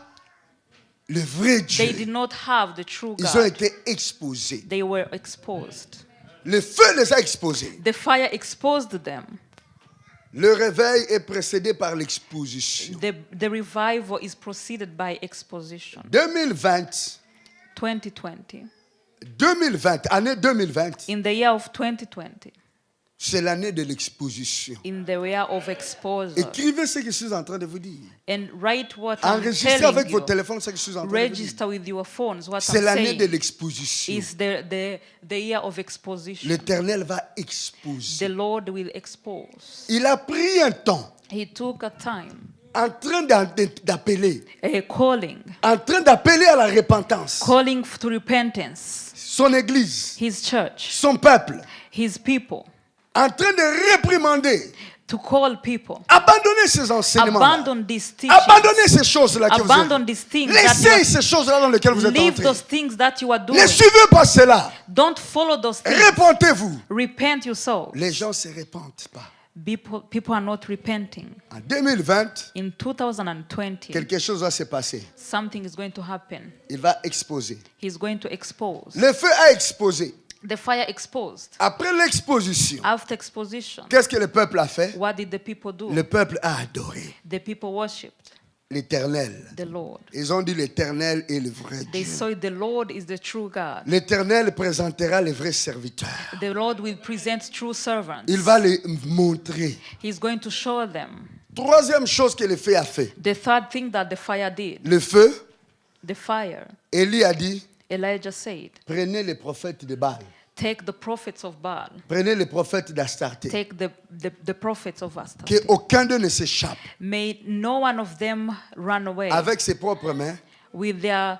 le vrai they did Dieu. not have the true Ils ont God. été exposés. They were exposed. Le feu les a exposés. The fire exposed them. Le réveil est précédé par l'exposition. The revival is preceded by exposition. 2020, 2020, 2020, année 2020, in the year of 2020, c'est l'année de l'exposition. in the year of exposure. Écrivez ce que je suis en train de vous dire. And write what I'm Enregistrez telling avec vos you. téléphones ce que je suis en train de vous dire. Register with your phones what C'est I'm l'année saying. de l'exposition. Is the year of exposition. L'Éternel va The exposer. Lord will expose. Il a pris un temps He took a time, en train d'appeler, a calling, en train d'appeler à la repentance. calling to repentance. Son église, His church, son peuple, his people, en train de réprimander. to call people. Abandonnez ces enseignements. Abandon these teachings. Abandonnez ces choses-là que vous Abandon êtes. these things Laissez that ces choses-là dans lesquelles vous êtes leave entrés. those things that you are doing. Ne suivez pas cela. Don't follow those things. Répentez-vous. Repent yourself. Les gens ne se repentent pas. People are not repenting. En 2020, In 2020, quelque chose va se passer. something is going to happen. Il va exposer. He's going to expose. Le feu a exposé. The fire exposed. Après l'exposition, After exposition, qu'est-ce que le peuple a fait? what did the people do? Le peuple a adoré The people worshipped l'Éternel. the Lord. Ils ont dit l'Éternel est le vrai They Dieu. saw the Lord is the true God. L'Éternel présentera les vrais serviteurs. The Lord will present true servants. Il va les montrer. He's going to show them. Troisième chose que le feu a fait. The third thing that the fire did, Le feu, the fire, Élie a dit, Elijah said, prenez les prophètes de Baal. take the prophets of Baal, Prenez les prophètes d'Astarté. take the prophets of Astarte. Qu'aucun d'eux ne s'échappe. May no one of them run away Avec ses propres mains. with their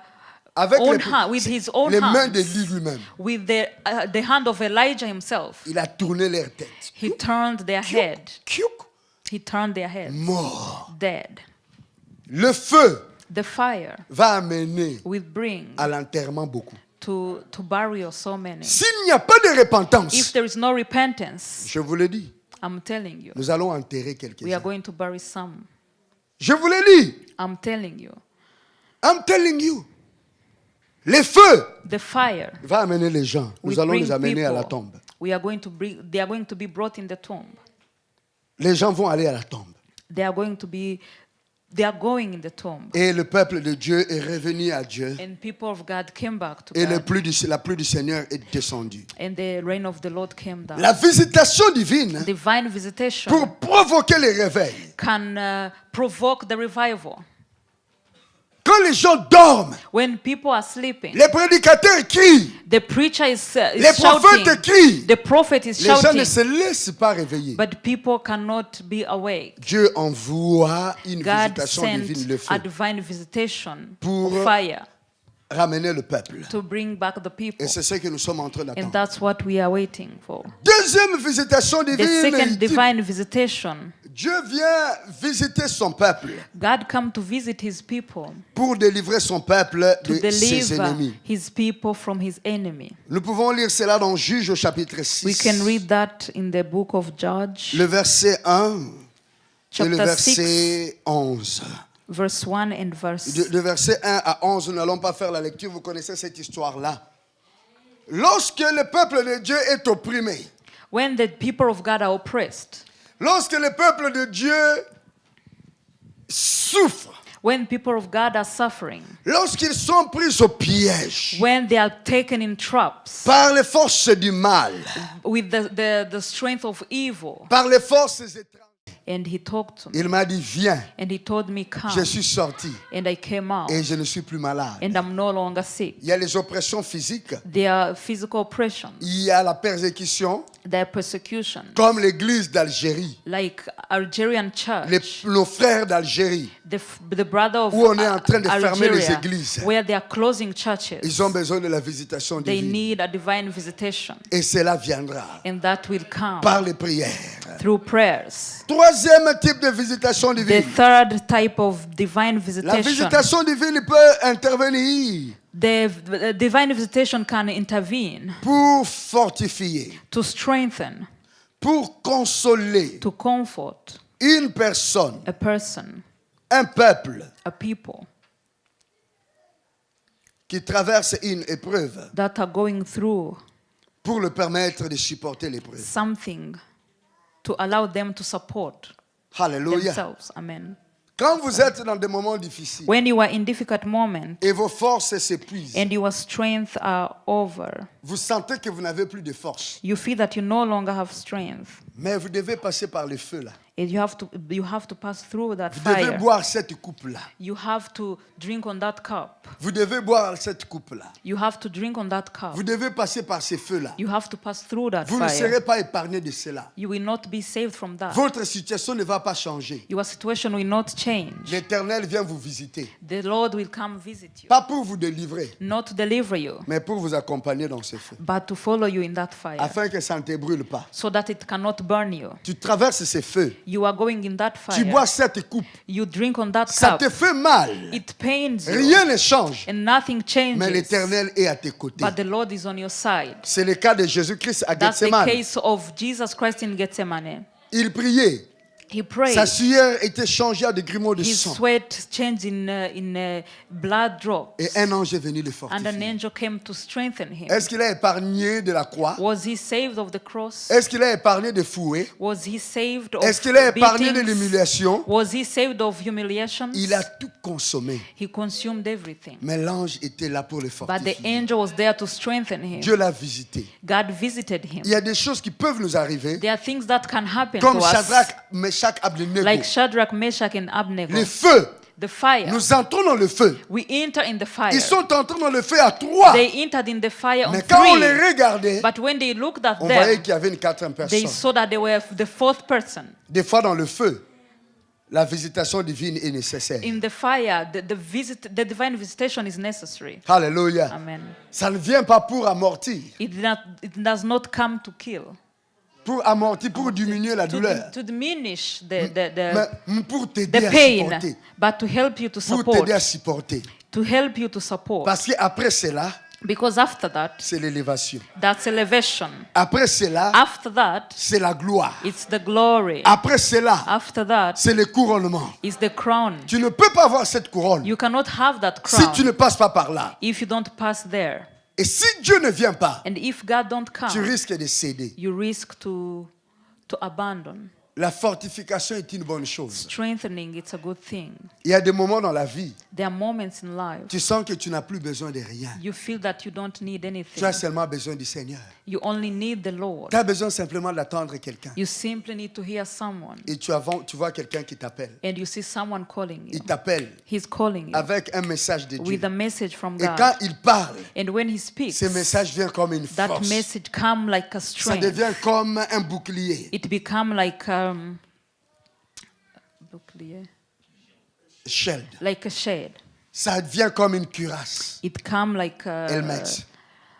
Avec own hand, with his own les mains hands, d'Élie lui-même. with the hand of Elijah himself. Il a tourné leur tête. He turned their head. Kiouk, He turned their heads. mort. Dead. Le feu The fire va amener will bring à l'enterrement beaucoup. to burial so many. S'il n'y a pas de If repentance, there is no repentance, je vous le dis, I'm telling you, nous allons enterrer we are quelques-uns. going to bury some. Je vous le dis, I'm telling you. I'm telling you. Le feu The fire va amener les gens. Nous will allons bring les amener à la people. tombe. We are going to bring, they are going to be brought in the tomb. Les gens vont aller à la tombe. They are going in the tomb. Et le peuple de Dieu est revenu à Dieu. And people of God came back to Et God. la pluie du Seigneur est descendue. And the reign of the Lord came down. La visitation divine, Divine visitation pour provoquer les réveils. can provoke the revival. Quand les gens dorment, When people are sleeping, les prédicateurs crient, the preacher is les prophètes shouting. crient. The prophet is Les gens shouting. ne se laissent pas réveiller. But people cannot be awake. Dieu envoie une God visitation sent divine, le feu, a divine visitation Pour- of fire ramener le peuple. to bring back the people. Et c'est ce que nous sommes en train And d'attendre. that's what we are waiting for. Deuxième visitation The divine, second divine visitation, Dieu vient visiter son peuple God come to visit his people, pour délivrer son peuple to de ses deliver ennemis. his people from his enemy. Nous pouvons lire cela dans Juge au chapitre 6, We can read that in the book of Judge, le verset 1 et le chapter verset 11. verse 1 and verse. De verset 1 à 11, nous n'allons pas faire la lecture, vous connaissez cette histoire-là. Lorsque le peuple de Dieu est opprimé, When the people of God are oppressed, lorsque le peuple de Dieu souffre, when people of God are suffering, lorsqu'ils sont pris au piège when they are taken in traps par les forces du mal, with the strength of evil. par les forces étrangères, And he talked to me il m'a dit, viens, and he told me, come. je suis sorti And I came out et je ne suis plus malade. and I'm no longer sick. Il y a les oppressions physiques, There are physical oppression, il y a la persécution, there are persecution, comme l'église d'Algérie, like Algerian church, nos frères d'Algérie, the brother of où on est en train de fermer les Algeria, églises. where they are closing churches. Ils ont besoin de la visitation They divine. need a divine visitation, Et cela viendra and that will come par les prières. through prayers. Troisième type de visitation The divine. third type of divine La visitation, visitation divine peut intervenir the divine visitation can intervene pour fortifier, to strengthen, pour consoler to comfort une personne, a person, un peuple a people qui traverse une épreuve that are going through pour le permettre de supporter l'épreuve. something to allow them to support Alléluia. themselves. Amen. Quand vous êtes dans des moments difficiles When you are in difficult moments et vos forces s'épuisent, and your strength are over, vous sentez que vous n'avez plus de force. you feel that you no longer have strength. Mais vous devez passer par le feu là. And you have to pass through that Vous devez fire. boire cette coupe-là. You have to drink on that cup. Vous devez boire cette coupe-là. You have to drink on that cup. Vous devez passer par ces feux-là. You have to pass through that Vous ne fire. serez pas épargné de cela. You will not be saved from that. Votre situation ne va pas changer. Your situation will not change. L'Éternel vient vous visiter. The Lord will come visit you. Pas pour vous délivrer, Not to deliver you, mais pour vous accompagner dans ce feu. but to follow you in that fire. Afin que ça ne te brûle pas. So that it cannot burn you. Tu traverses ces feux. You are going in that Tu bois fire. cette coupe. You drink on that Ça cup. te fait mal. It pains you. Rien ne change. And nothing Mais changes. l'Éternel est à tes côtés. But the Lord is on your side. C'est le cas de Jésus-Christ à That's the Gethsemane. case of Jesus Christ in Gethsemane. Il priait. He prayed. Sa sueur était changée à des grumeaux de His sang. sweat changed in blood drops. Et un ange est venu le And an fortifier. angel came to strengthen him. Est-ce qu'il a épargné de la croix? Was he saved of the cross? Est-ce qu'il a épargné des fouets? Was he saved of Est-ce qu'il a épargné de beatings? l'humiliation? Was he saved of humiliations? Il a tout consommé. He consumed everything. Mais l'ange était là pour le But the fortifier. angel was there to strengthen him. Dieu l'a visité. God visited him. Il y a des choses qui peuvent nous arriver, There are things that can happen comme to us, Shadrach, Meshach, Abednego. like Shadrach, Meshach, and Abednego. Le feu. The fire. Nous entrons dans le feu. We enter in the fire. Ils sont entrés dans le feu à 3. They entered in the fire on Mais quand on 3. les regardait, But when they looked at on voyait them, qu'il y avait une quatrième they personne. saw that they were the fourth person. Des fois, dans le feu, la visitation divine est nécessaire. In the fire, the divine visitation is necessary. Alléluia. Amen. Ça ne vient pas pour amortir. It does not come to kill, Pour amortir, pour diminuer la douleur. to diminish Mais pour t'aider the à pain, supporter. but to help you to Pour support. t'aider à supporter. To help you to support. Parce qu'après cela, Because after that, c'est l'élévation. that's elevation. Après cela, After that, c'est la gloire. it's the glory. Après cela, After that, c'est le couronnement. it's the crown. Tu ne peux pas avoir cette couronne You cannot have that si crown tu ne passes pas par là. if you don't pass there. Et si Dieu ne vient pas, And if God don't tu come, risques de céder. you risk to abandon. La fortification est une bonne chose. Strengthening, it's a good thing. Il y a des moments dans la vie, There are moments in life tu sens que tu n'as plus besoin de rien. you feel that you don't need Tu anything. as seulement besoin du Seigneur. You only need the Lord. Tu as besoin simplement d'attendre quelqu'un. You simply need to hear someone. Et tu vois quelqu'un qui t'appelle. And you see someone calling you. Il t'appelle He's calling you avec un message de Dieu. with a message from Et quand God. il parle, And when he speaks, ce message vient comme une that force. message come like a Ça strength. devient comme un bouclier. It become like Shield. like a shade. Ça devient comme une cuirasse. It come like Helmet.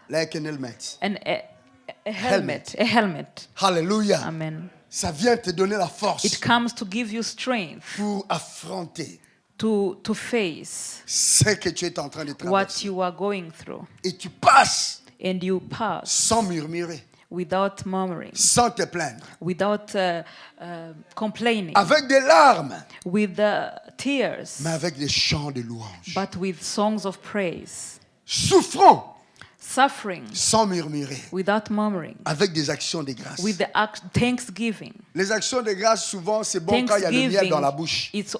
Like an helmet. a helmet. A helmet. Hallelujah. Amen. Ça vient te donner la It force comes to give you strength pour affronter to face ce que tu es en train de what traverser. you are going through. Et tu passes And you pass sans murmurer, without murmuring, sans te plaindre, without complaining, avec des larmes, with tears, mais avec des chants de louange. but with songs of praise, Souffrant suffering sans murmurer, without murmuring, avec des actions de grâce. with the thanksgiving. Les actions de grâce, souvent, c'est bon quand il y a le miel dans la bouche. It's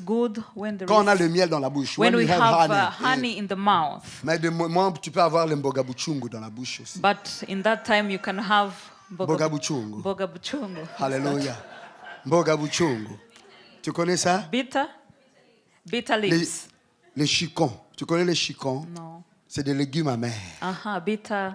good when there Quand on a is, le miel dans la bouche. when When we you have have honey in the mouth. Mais de moment, tu peux avoir le mbogabuchungu dans la bouche aussi. But in that time you can have Mbogabuchungu. bogabuchungu. Alléluia. Mbogabuchungu. Tu connais ça? Bitter leaves. Les chicons. Tu connais les chicons? No. C'est des légumes amers. Bitter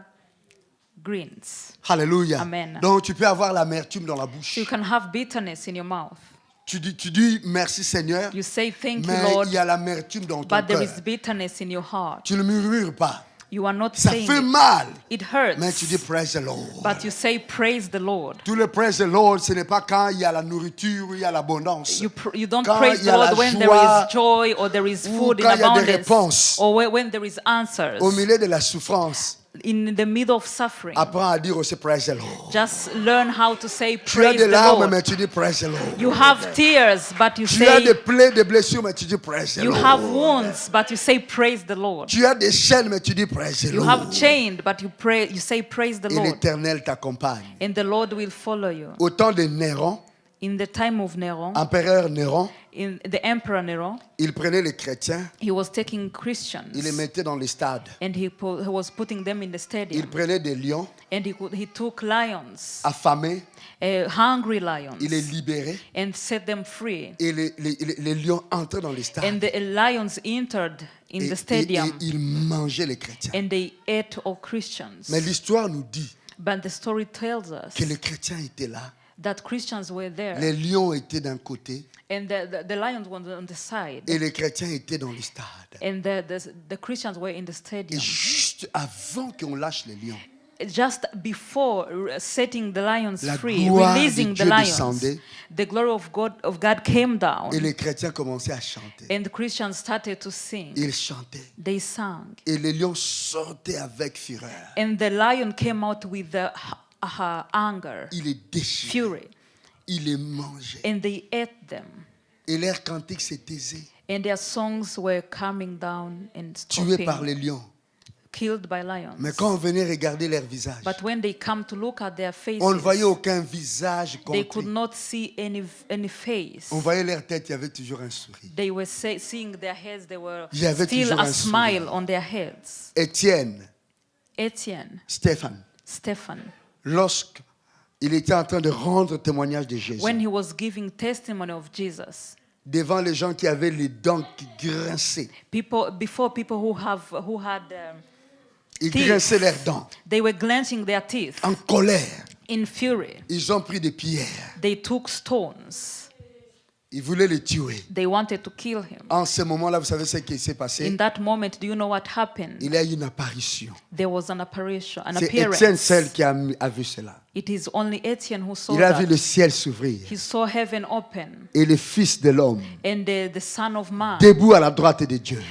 greens. Alléluia. Amen. Donc tu peux avoir l'amertume dans la bouche. So you can have bitterness in your mouth. Tu dis merci Seigneur, You say thank you, mais Lord, il y a l'amertume dans ton but there cœur. is bitterness in your heart. Tu ne murmures pas. You are not Ça saying fait it. mal, It hurts. mais tu dis praise the Lord. But you say praise the Lord. Tout le praise the Lord, ce n'est pas quand il y a la nourriture, il y a l'abondance. You don't Quand praise il y the a Lord la when there joie, is joy or there is ou food in quand il y a des abundance réponses. or when there is answers. Au milieu de la souffrance, In the middle of suffering, apprends à dire aussi praise the Lord. just learn how to say Tu as praise des the larmes, Lord. mais tu dis praise the Lord. You have tears, but you Tu as des say plaies, des blessures, mais tu dis praise the you Lord. have wounds, but you say praise the Lord. Tu as des chaînes, mais tu dis praise the You Lord. have chained, but you say praise the Et Lord. l'Éternel t'accompagne. And the Lord will follow you. Au temps de Néron, In the time of Neron, empereur Néron, in the Emperor Nero, il prenait les chrétiens, he was taking Christians il les mettait dans les stades. and he was putting them in the Il stadium. prenait des lions And he took lions, affamés, hungry lions, il les libérait and set them free. et les lions entraient dans les stades. And the lions entered in Et the stadium ils mangeaient les chrétiens. and they ate all Christians. Mais l'histoire nous dit But the story tells us que les chrétiens étaient là. that Christians were there Les lions étaient d'un côté and the lions were on the side et les chrétiens étaient dans les stades. and the Christians were in the Et stadium. juste avant qu'on lâche les lions, Just before setting the lions La free, gloire releasing de the Dieu lions, descendait. the glory of God came down, et les chrétiens commençaient à chanter. and the Christians started to sing. Ils chantaient. They sang, Et les lions sortaient avec fureur. and the lion came out with the anger, Il les déchirait. fury, Il les mangeait. and they ate them. Et leur cantique s'est taisé. And their songs were coming down and Tués par stopping, les lions. killed by lions. Mais quand on venait regarder leur visage, But when they come to look at their faces, on ne voyait aucun visage they could contrit. not see any face. On voyait leur tête, il y avait toujours un sourire. They were seeing their heads, they were Il y avait still toujours a un smile sourire. on their heads. Étienne, Etienne, Stéphane, Stephen, lorsqu'il était en train de rendre témoignage de Jésus, when he was giving testimony of Jesus, devant les gens qui avaient les dents qui grinçaient, before people who had ils Teeth. grinçaient leurs dents, they were clenching their teeth en colère. in fury. Ils ont pris des pierres. They took stones. Ils voulaient le tuer. They wanted to kill him. En ce moment-là, vous savez ce qui s'est In passé? that moment, do you know what happened? Il y a eu une apparition. There was an apparition, an C'est Étienne appearance. seul qui a vu cela. It is only Etienne who saw Il a vu le that. ciel s'ouvrir He saw heaven open, et le Fils de l'homme and the Son of Man debout à la droite de Dieu.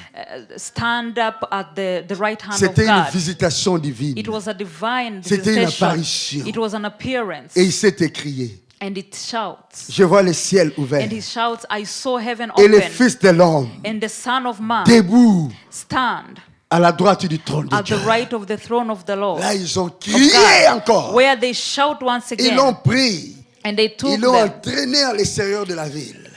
stand up at the right hand of C'était une God. visitation divine. It was a divine C'était une visitation. apparition. It was an appearance, Et il s'est écrié. and it shouts. Je vois le ciel ouvert. And he shouts, I saw heaven Et le open, Fils de l'homme and the Son of Man debout stand à la droite du trône de at Dieu. the right of the throne of the Lord. Là, ils ont of crié God, encore. where they shout once Ils l'ont again, pris. and they took Ils l'ont them. entraîné à l'extérieur de la ville.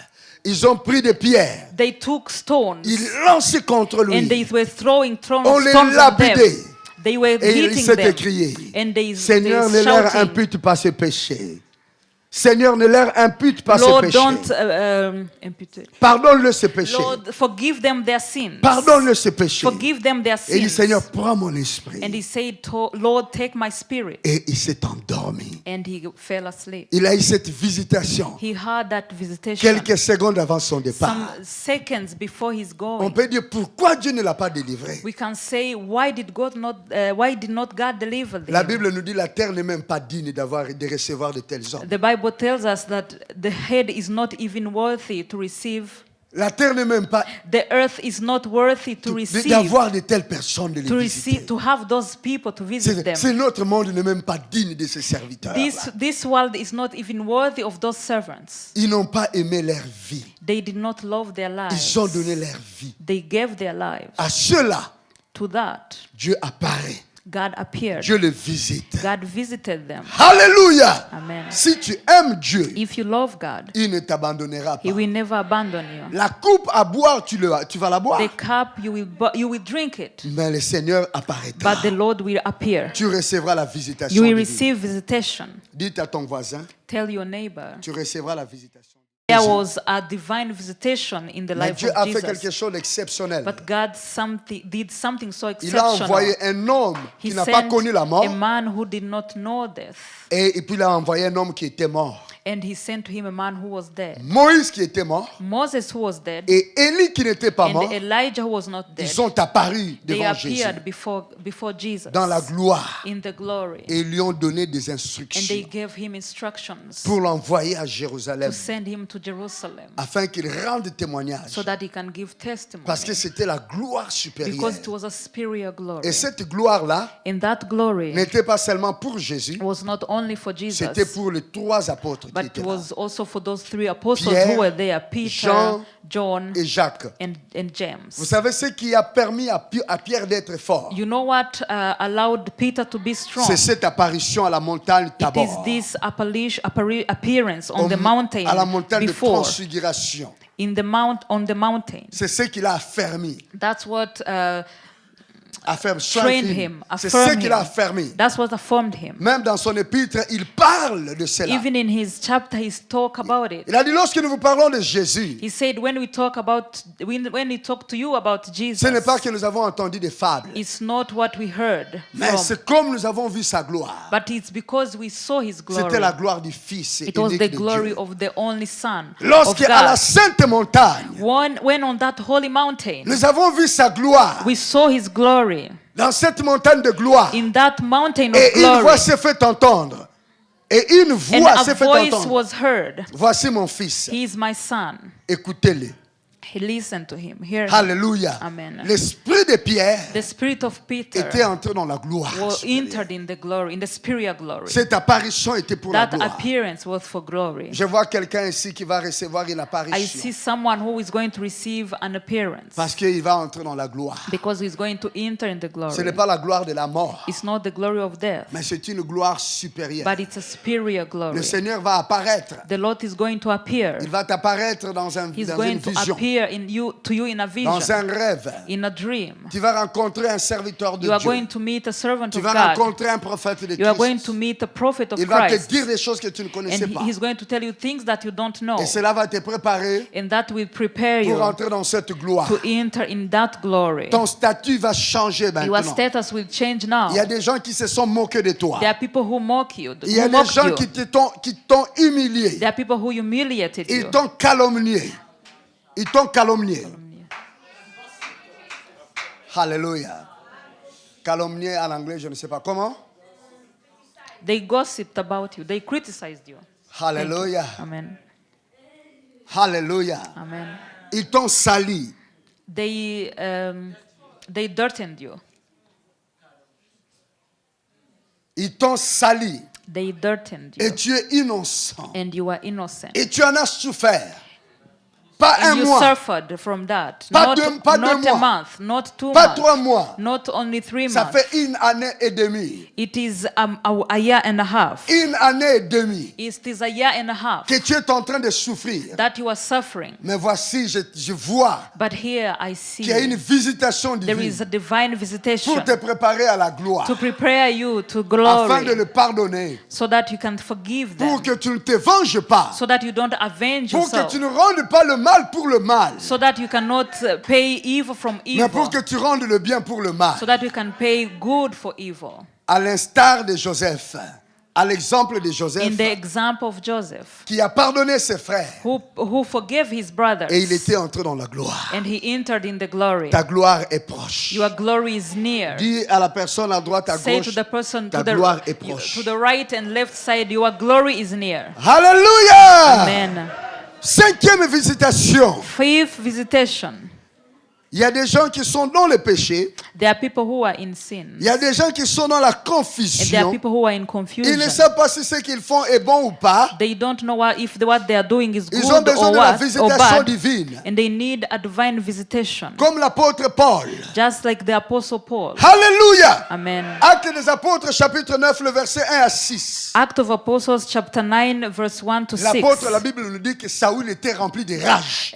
Ils ont pris des pierres. They took stones, Ils lançaient contre lui. and they were throwing On les stones at them. lapidait. They were Et il hitting s'est them, écrié, and they Seigneur, ne leur shouting, impute pas ce péché. Seigneur, ne leur impute pas ce Lord, péché. don't impute it. Pardonne-le ce péché. Lord, forgive them their sins. Pardonne-le ce péché. Forgive them their Et il dit, sins. Seigneur, prends mon esprit. And he said, Lord, take my spirit. Et il s'est endormi. And he fell asleep. Il a eu cette visitation He had that visitation quelques secondes avant son départ. some seconds before he's On going. peut dire, pourquoi Dieu ne l'a pas délivré? We can say, why did not God deliver them? La Bible nous dit, la terre n'est même pas digne de recevoir de tels hommes. The Bible tells us that the head is not even worthy to receive. La terre n'est même pas The earth is not worthy to receive. d'avoir de telles personnes, de les To visiter. receive, to have those people to visit them. C'est notre monde n'est même pas digne de ses serviteurs. This world is not even worthy of those servants. Ils n'ont pas aimé leur vie. They did not love their lives. Ils ont donné leur vie. They gave their lives. À ceux-là, To that, Dieu apparaît. God appeared. Dieu le visite. God visited them. Alléluia. Amen. Si tu aimes Dieu, If you love God, il ne t'abandonnera He pas. will never abandon you. La coupe à boire, tu vas la boire. The cup, you will drink it, Mais le Seigneur apparaîtra. but the Lord will appear. Tu recevras la visitation. You will divine. receive visitation. Dites à ton voisin, Tell your neighbor. tu recevras la visitation. There was a divine visitation in the Mais life Dieu of a fait quelque Jesus. chose d'exceptionnel. But God did something so Il a envoyé exceptional. un homme He qui n'a pas sent connu la mort a man who did not know death. et puis il a envoyé un homme qui était mort. And he sent to him a man who was dead. Moïse qui était mort Moses who was dead, et Élie qui n'était pas mort, and Elijah who was not dead. ils sont apparus They devant Jésus appeared before Jesus dans la gloire in the glory. et ils lui ont donné des And instructions they gave him instructions pour l'envoyer à to Jérusalem send him to Jerusalem afin qu'il rende témoignage so that he can give testimony. parce que c'était la gloire supérieure. Because it was a superior glory. Et cette gloire-là And that glory n'était pas seulement pour Jésus, was not only for Jesus, c'était pour les trois apôtres qui but étaient it là, was also for those three apostles Pierre, who were there, Peter, Jean John, et Jacques. and Vous James. savez ce qui a permis à Pierre d'être fort? You know what allowed Peter to be strong? C'est cette apparition à la montagne It is Tabor. this appearance on the mountain À la montagne de before transfiguration. on the mountain. C'est ce qu'il a affermi. That's what Affermi, trained strengthened. him, C'est ce affirmed qu'il a him. affermi. That's what affirmed him. Même dans son épître, il parle de cela. Even in his chapter, he's talk about it. Il a dit, lorsque nous vous parlons de Jésus, He said, when we talk to you about Jesus, ce n'est pas que nous avons entendu des fables, it's not what we heard mais from, c'est comme nous avons vu sa gloire. but it's because we saw his glory. C'était la gloire du Fils It was unique the de glory Dieu. of the only Son of Lorsqu'à la God. Sainte Montagne, When on that holy mountain, nous avons vu sa gloire. we saw his glory. Dans cette montagne de gloire, In that mountain of et une voix glory, s'est fait entendre. Et une and voix a s'est fait voice entendre. was heard. Voici mon fils. He is my son. Écoutez-le. He listened to him. Hear him. Alléluia. Amen. L'esprit de Pierre The spirit of Peter était entré dans la gloire. entered in the glory, in the superior glory. Cette apparition était pour la That gloire. appearance was for glory. Je vois quelqu'un ici qui va recevoir une I apparition. see someone who is going to receive an appearance Parce qu'il va entrer dans la gloire. because he's going to enter in the Ce glory. n'est pas la gloire de la mort, It's not the glory of death, mais c'est une gloire supérieure. but it's a superior Le glory. Seigneur va apparaître. The Lord is going to appear. Il va t'apparaître dans He's une going to vision, appear to you in a dans vision, un rêve. in a dream. Tu vas rencontrer un serviteur de You are Dieu. going to meet a servant Tu of vas God. rencontrer un prophète de You are going Christ. to meet a prophet of Il va te Christ. dire des choses que tu ne connaissais And pas. he's going to tell you things that you don't know. Et cela va te préparer And that will prepare you pour entrer dans cette gloire. to enter in that glory. Ton statut va changer Your maintenant. status will change now. Il y a des gens qui se sont moqués de toi. There are people who mock you, Il y a who des mocked gens you. qui t'ont humilié. There are people who humiliated Ils you. t'ont calomnié. Ils t'ont calomnié. Alléluia. Calomnié en anglais, je ne sais pas comment. They gossiped about you. They criticized you. Thank you. Alléluia. Amen. Alléluia. Amen. Ils t'ont sali. They dirtied you. Ils t'ont sali. They dirtied Et you. tu es innocent. And you are innocent. Et tu en as souffert. Pas un And you mois. suffered from that. Pas Not deux a mois. month, not 2 Pas months, 3 mois. not only 3 Ça months. fait 1 année et demie. It is a year and a half. 1 année et demie It is a year and a half que tu es en train de souffrir. that you are suffering. Mais voici, je vois But here I qu'il y a une see visitation there is a divine divine visitation pour te préparer à la gloire, to prepare you to afin de glory le pardonner, so that you can forgive them, pour que tu ne te venges pas, so that you don't avenge pour que yourself, tu ne rendes pas le mal pour le mal, so that you cannot pay evil from mais pour evil, que tu rendes le bien pour le mal. so that you can pay good for evil. À l'instar de Joseph, à l'exemple de In Joseph, the example of Joseph, qui a pardonné ses frères, who forgave his brothers, et il était entré dans la gloire. and he entered in the glory. Ta gloire est proche. Your glory is near. Dis à la personne à droite, à Say gauche, to the person ta gloire est to proche. the right and left side, your glory is near. Alléluia! Amen. 5e visitation. 5th visitation. Il y a des gens qui sont dans le péché. There are people who are in sin. Il y a des gens qui sont dans la And there are confusion. people who are in Ils confusion. ne savent pas si ce qu'ils font est bon ou pas. They don't know if what they are doing is Ils ont good besoin or de la what or visitation bad. divine. And they need a divine visitation. Comme l'apôtre Paul. Just like the Apostle Paul. Alléluia! Amen. Actes des apôtres, chapitre 9, le verset 1 à 6. Act of Apostles chapter 9 verse 1 to 6. L'apôtre, la Bible nous dit que Saül était rempli de rage.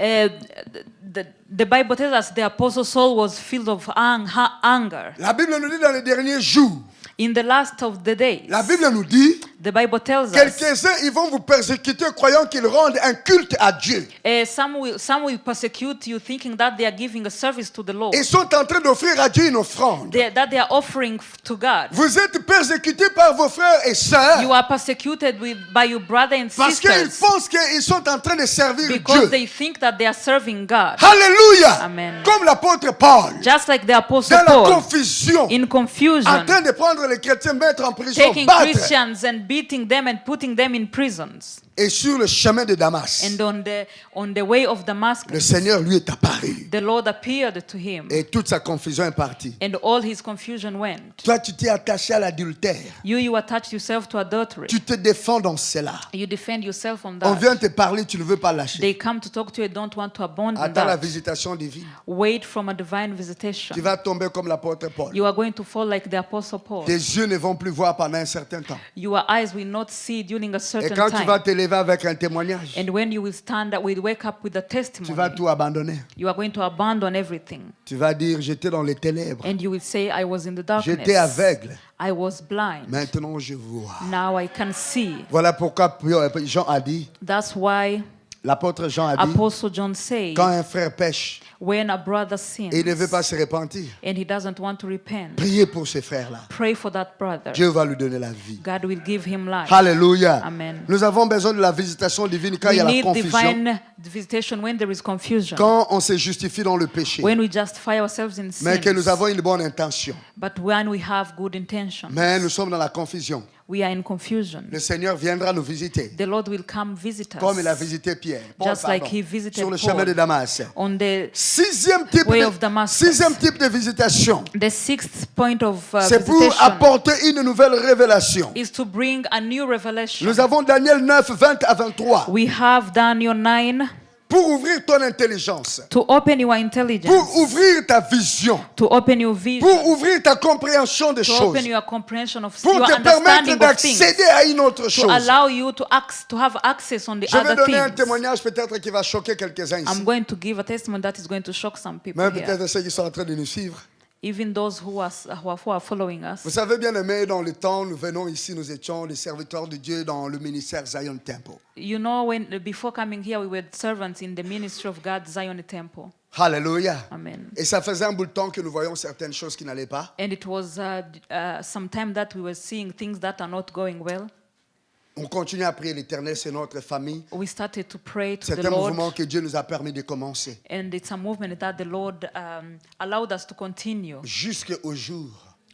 The Bible tells us the Apostle Saul was filled of anger. La Bible nous dit dans les derniers jours. In the last of the days, La Bible nous dit, the Bible tells us quelques-uns, ils vont vous persécuter croyant qu'ils rendent un culte à Dieu. some will persecute you thinking that they are giving a service to the Lord, Ils sont en train d'offrir à Dieu une offrande. that they are offering to God. Vous êtes persécutés par vos frères et sœurs You are persecuted by your brother and parce qu'ils sisters pensent qu'ils sont en train de servir because Dieu. they think that they are serving God. Alléluia! Amen. Comme l'apôtre Paul, Just like the Apostle dans la Paul, confusion, in en confusion, train de prendre les chrétiens, mettre en prison, taking battre, Christians and beating them and putting them in prisons. et sur le chemin de Damas, And on the way of le Damascus, Seigneur lui est apparu the Lord appeared to him, et toute sa confusion est partie. and all his confusion went. Toi, tu t'es attaché à l'adultère. You attached yourself to adultery. Tu te défends dans cela. You defend yourself on On that. vient te parler, tu ne veux pas lâcher. They come to talk to you and don't want to abandon Attends la that. visitation divine. Wait from a divine visitation. Tu vas tomber comme l'apôtre Paul. You are going to fall like the Apostle Paul. Tes yeux ne vont plus voir pendant un certain temps. Your eyes will not see during a Et certain quand tu vas time. te lever lever avec un témoignage, And when you will stand up, will wake up with a tu vas testimony, tout abandonner. you are going to abandon everything. Tu vas dire, j'étais dans les ténèbres. And you will say, I was in the J'étais darkness. aveugle. I was blind. Maintenant, je vois. Now I can see. Voilà pourquoi Jean a dit, That's why l'apôtre Jean a dit, Apostle John said, quand un frère pêche when a brother sins et il ne veut pas se repentir, and he doesn't want to repent, priez pour ce frère-là. pray for that brother. Dieu va lui donner la vie. God will give him life. Alléluia. Amen. Nous avons besoin de la visitation divine quand il y We a la need confusion, divine visitation when there is confusion. quand on se justifie dans le péché, When we justify ourselves in mais que nous sin. avons une bonne intention. But when we have good intentions, Mais nous sommes dans la confusion. we are in confusion. Le Seigneur viendra nous visiter, The Lord will come visit us. comme il a visité Pierre, Paul, Just like pardon, he visited sur le Paul. chemin de Damas. On the Sixième type, Way of Damascus. sixième type de visitation, sixth point of c'est pour visitation apporter une nouvelle révélation. is to bring a new revelation. Nous avons Daniel 9, 20 à 23. We have Daniel 9 Pour ouvrir ton intelligence, to open your intelligence, pour ouvrir ta vision, to open your vision, pour ouvrir ta compréhension des to choses, open your comprehension of pour your te permettre understanding of things, d'accéder à une autre to chose. allow you to have access on the Je vais other donner un things. témoignage peut-être qui va choquer quelques-uns ici, I'm going to give a testimony that is going to shock some people même here, peut-être ceux qui sont en train de nous suivre. even those who are following us. Vous savez bien aimé, dans le temps, nous venons ici, nous étions les serviteurs de Dieu dans le ministère Zion Temple. You know, before coming here, we were servants in the ministry of God, Zion Temple. Alléluia. Amen. Et ça faisait un bout de temps que nous voyons certaines choses qui n'allaient pas. And it was some time that we were seeing things that are not going well. On continue à prier l'Éternel, c'est notre famille. We started to pray to C'est the un mouvement Lord, que Dieu nous a permis de commencer. and it's a movement that the Lord allowed us to continue Jusqu'au jour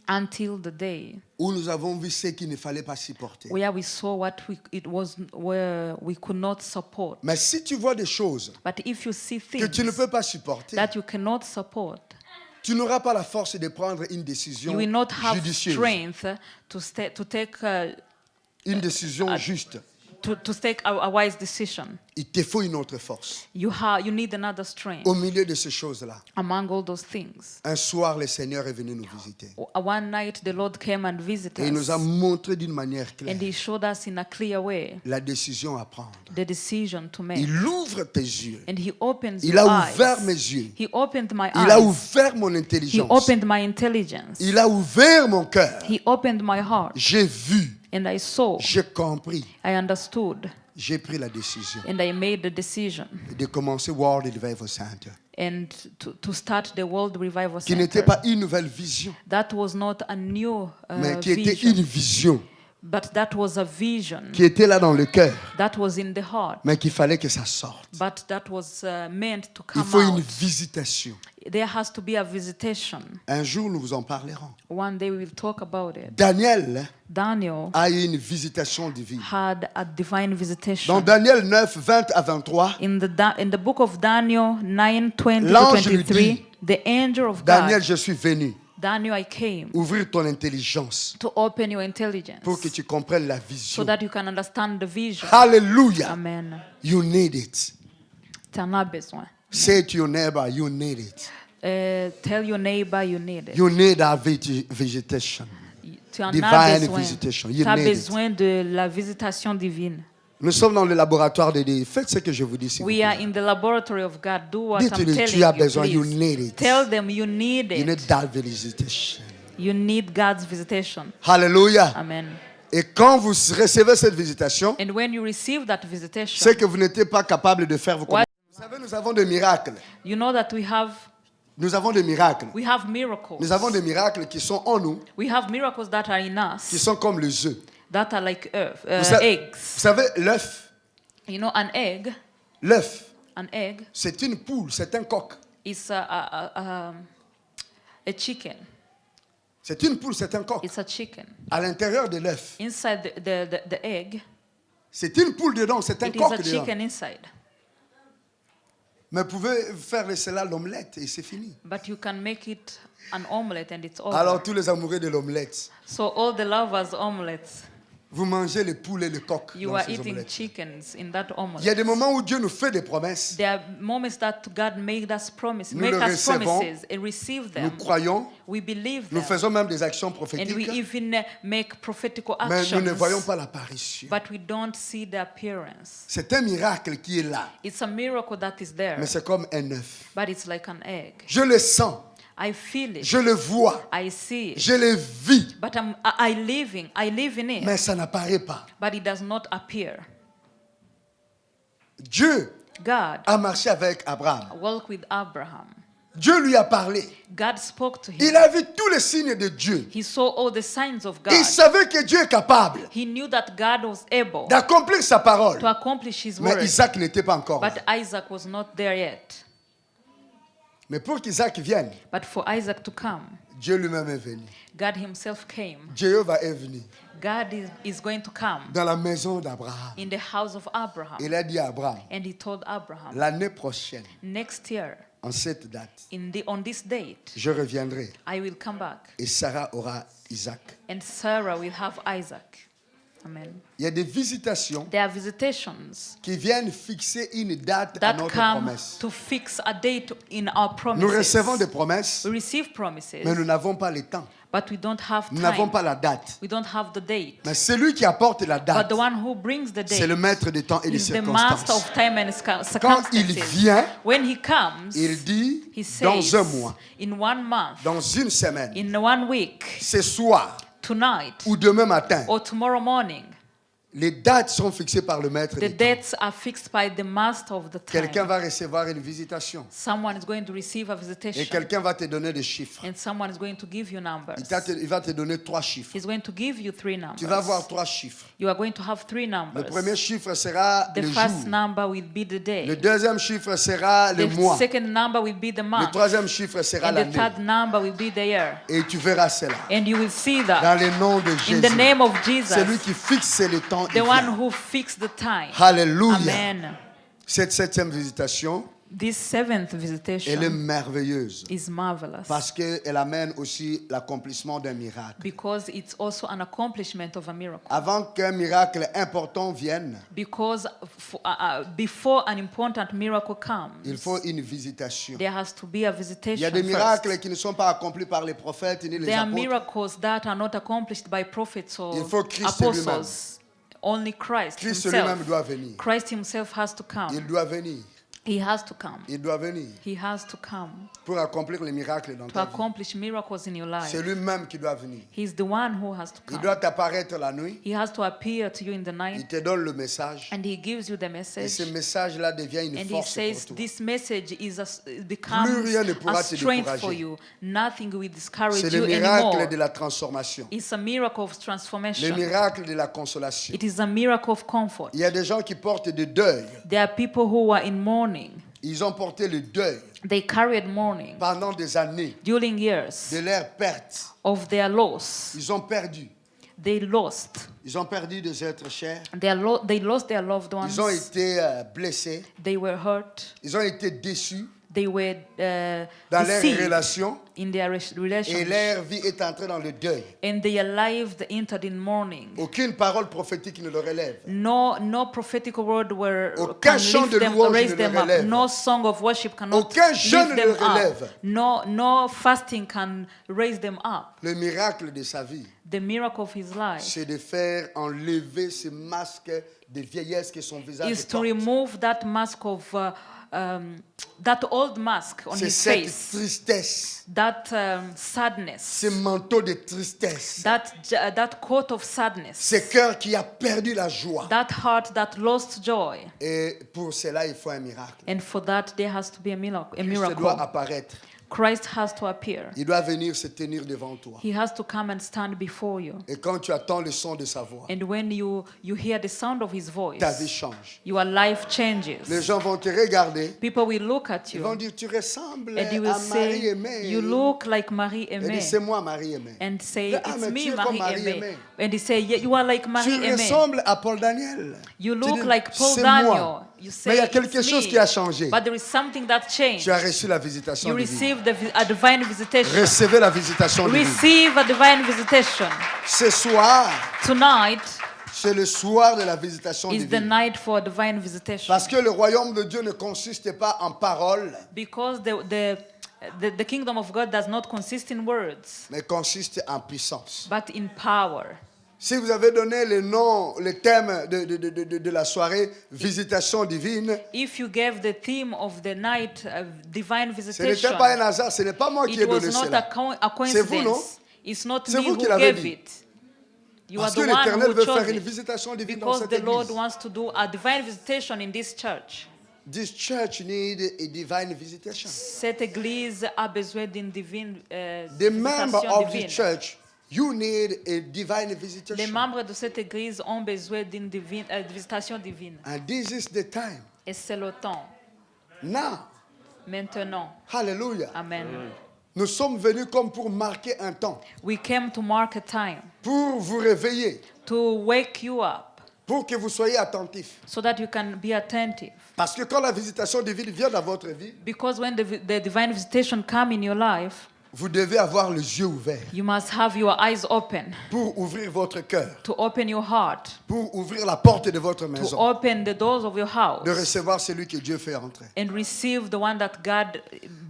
until the day où nous avons vu ce qu'il ne fallait pas supporter. where we saw where we could not support. Mais si tu vois des choses But if you see que things tu ne peux pas supporter, that you cannot support, tu n'auras pas la force de prendre une décision you will not have judicieuse, strength to take une décision juste. to take a wise decision. Il te faut une autre force. You need another strength Au milieu de ces choses-là, among all those things. un soir, le Seigneur est venu nous visiter. One night the Lord came and visited Et il nous a us, montré d'une manière claire and He showed us in a clear way la décision à prendre. the decision to make. Il ouvre tes yeux. And He opens Il your a ouvert eyes. mes yeux. He opened my Il a eyes. ouvert mon He intelligence. opened my intelligence. Il a ouvert mon cœur. He opened my heart. J'ai vu, And I saw. j'ai compris, I understood. j'ai pris la décision And I made the decision. de commencer World Revival Center, And to start the World Revival qui n'était Center. pas une nouvelle vision, That was not a new mais qui était vision. une vision, But that was a vision. qui était là dans le cœur, That was in the heart. mais qu'il fallait que ça sorte. But that was meant to Il come faut une out. visitation. There has to be a visitation. Un jour, nous vous en parlerons. One day we will talk about it. Daniel Daniel a eu une visitation divine. had a divine visitation. Dans Daniel 9, 20 à 23, In the book of Daniel 9:20 to L'ange lui 23, dit, the angel of Daniel, God, je suis venu Daniel, I came ouvrir ton intelligence to open your intelligence pour que tu comprennes la so vision. that you can understand the vision. Alléluia. Amen. You need it. Tu en as besoin. Say to your neighbor, you need it. Tell your neighbor you need it. You need our visitation. Tu en divine as besoin. visitation. You Tu as need it. besoin de la visitation divine. Nous sommes dans le laboratoire de Dieu. Faites ce que je vous dis. s'il vous We plaît. are in the laboratory of God. Do what I'm Dites-lui, telling tu as you, besoin. You please. need it. Tell them you need You need it. that visitation. You need God's visitation. Alléluia. Amen. Et quand vous recevez cette visitation, And when you receive that visitation, c'est que vous n'étiez pas capable de faire vos What? commandes. Vous savez, nous avons des miracles. you know that we have Nous avons des miracles. miracles. Nous avons des miracles qui sont en nous, We have miracles that are in qui us sont comme les œufs. that are like Vous sa- eggs. Vous savez, l'œuf, You know, an egg c'est une poule, c'est un coq. is a chicken. C'est une poule, c'est un coq. It's a chicken. À l'intérieur de l'œuf, Inside the egg, c'est une poule dedans, c'est un it is coq a dedans. chicken inside. Mais vous pouvez faire cela l'omelette et c'est fini. But you can make it an omelette and it's over. Alors tous les amoureux de l'omelette, So all the lovers omelets, Vous mangez les poules et les coqs You dans are ces eating omelettes. chickens in that Il y a omelette. des moments où Dieu nous fait des promesses. There are moments that God made us promise, Nous make le us recevons. promises and receive Nous them. croyons, We believe nous them. faisons même des actions And we prophétiques, even make prophetical mais nous ne voyons actions, pas l'apparition. but we don't see the appearance. C'est un miracle qui est là, It's a miracle that is there, mais c'est comme un œuf. but it's like an egg. Je le sens, I feel it. je le vois, I see it. je le vis, But I live in it. mais ça n'apparaît pas. But it does not appear. Dieu God a marché avec Abraham. walked with Abraham. Dieu lui a parlé. God spoke to him. Il a vu tous les signes de Dieu. He saw all the signs of God. Il savait que Dieu est capable He knew that God was able d'accomplir sa parole. to accomplish his Mais word. Isaac n'était pas encore là. But Isaac was not there yet. Mais pour qu'Isaac vienne, But for Isaac to come, Dieu lui-même est venu. God himself came. Jéhovah est venu God is going to come dans la maison d'Abraham. in the house of Abraham. Il a dit à Abraham, And he told Abraham, l'année prochaine, next year, en cette date, on this date, je reviendrai I will come back. et Sarah aura Isaac. And Sarah will have Isaac. Amen. Il y a des visitations There are visitations qui viennent fixer une date à that notre come promesse. to fix a date in our Nous promises. recevons des promesses, We receive promises, mais nous n'avons pas le temps. but we don't have Nous n'avons time. pas la date. We don't have the date. Mais celui qui apporte la But date, the one who brings the c'est le date maître des temps et des is the master circonstances. of time and Quand il circumstances. vient, When he comes, il dit, he dans says, un mois, in 1 month, dans une semaine, in 1 week, ce soir tonight, ou demain matin, or tomorrow morning, les dates sont fixées par le maître the des temps. dates are fixed by the master of the Quelqu'un time. va recevoir une visitation Someone is going to receive a et visitation, quelqu'un va te donner des chiffres. and someone is going to give you numbers. Il va te donner 3 chiffres. He's going to give you 3 numbers. Tu vas avoir 3 chiffres. You are going to have 3 Le numbers. premier chiffre sera The le first jour. number will be the day. Le deuxième chiffre sera le The mois. second number will be the Le month. troisième chiffre sera And the l'année. third number will be the year. Et tu verras cela. And you will see Dans that le nom de in Jésus. the name of Jesus, C'est lui qui fixe le temps. the one who fixed the time. Alléluia. Amen. Cette 7e visitation, This 7th elle est visitation merveilleuse. is marvelous Parce qu'elle amène aussi l'accomplissement d'un miracle. because it's also an accomplishment of a miracle. Avant qu'un miracle important vienne, Because before an important miracle comes, il faut une visitation. there has to be a Il y visitation a des first. miracles qui ne sont pas accomplis par les prophètes ni les There are apôtres. miracles that are not accomplished by prophets or Il faut Christ apostles. Only Christ Christ himself. lui-même doit venir. Christ himself has to come. Il doit venir. He has to come. Il doit venir He has to come pour accomplir les miracles dans to ta vie. accomplish miracles in your life. C'est lui-même qui doit venir. He's the one who has to Il come. doit apparaître la nuit. He has to appear to you in the Il night te donne le message. and he gives you the Et message. ce message-là devient une And he force says pour toi. this message is Plus becomes rien ne pourra a te strength décourager. for you. Nothing will discourage C'est you le miracle anymore. de la transformation. It's a miracle of Le transformation. miracle de la consolation. It is a miracle of comfort. Il y a des gens qui portent de deuil. There are people who are in mourning. Ils ont porté le deuil They carried mourning pendant des années during years de leur perte. of their loss. Ils ont perdu. They lost. Ils ont perdu des êtres chers. They lost their loved ones. Ils ont été blessés. They were hurt. Ils ont été déçus They were dans leurs deceived relations. in their Et relationship. leur vie est entrée dans le deuil. And their lives entered in mourning. Aucune parole prophétique ne le relève. No prophetic word Aucun can chant de lift them, louange raise ne le them up. relève. No song of worship cannot Aucun jeûne lift ne them le relève. up. No fasting can raise them up. Le miracle de sa vie, The miracle of his life c'est de faire enlever ce masque de vieillesse que son visage is to porte. remove that mask of that old mask on C'est his cette face, tristesse, that sadness, ce manteau de tristesse, that coat of sadness, ce cœur qui a perdu la joie. that heart that lost joy. Et pour cela, il faut un miracle. And for that, there has to be a miracle. Christ doit apparaître. Christ has to appear. Il doit venir se tenir devant toi. He has to come and stand before you. Et quand tu attends le son de sa voix, And when you hear the sound of his voice, ta vie change. your life Les changes. gens vont te regarder. People will look at Ils vont you dire, tu ressembles and you will à say, Marie-Aimée. you look like Marie Et dit, Aimée. c'est moi Marie-Aimée. And say, Ah, it's mais tu me, es comme Marie Marie-Aimée. Aimée. And they say, yeah, you are like Tu Marie Aimée. ressembles à Paul Daniel. You Tu look dis, like Paul c'est Daniel. moi. You Mais say, il y a quelque it's chose me. qui a changé. But there is something that changed. Tu as reçu la visitation You divine. received a divine visitation. Recevez la visitation divine. Receive a divine visitation. Ce soir, Tonight, C'est le soir de la visitation It's the divine. night for divine visitation. Parce que le royaume de Dieu ne consiste pas en paroles, Because the kingdom of God does not consist in words, mais consiste en puissance. but in power. Si vous avez donné le nom, le thème de la soirée, visitation divine, If you gave the theme of the night divine ce visitation, n'était pas un hasard, ce n'est pas moi qui ai it was donné not cela. a C'est vous, non? coincidence. It's not C'est me vous who qui l'avez gave dit. it. You Parce are que the one l'Éternel who veut chose faire une it. visitation divine dans Because cette the Lord église. wants to do a divine visitation in this church. This church need a divine visitation. Cette église a besoin d'une divine The member visitation of the divine. church, you need a divine Les visitation. membres de cette église ont besoin d'une visitation divine. And this is the time. Et c'est le temps. Now, Maintenant. hallelujah. Amen. Nous sommes venus comme pour marquer un temps, We came to mark a time, pour vous réveiller, to wake you up, pour que vous soyez attentifs. so that you can be attentive. Parce que quand la visitation divine vient dans votre vie, Because when the divine visitation come in your life, vous devez avoir les yeux ouverts you must have your eyes open, pour ouvrir votre cœur, to open your heart, pour ouvrir la porte de votre to maison, open the doors of your house, de recevoir celui que Dieu fait entrer. and receive the one that God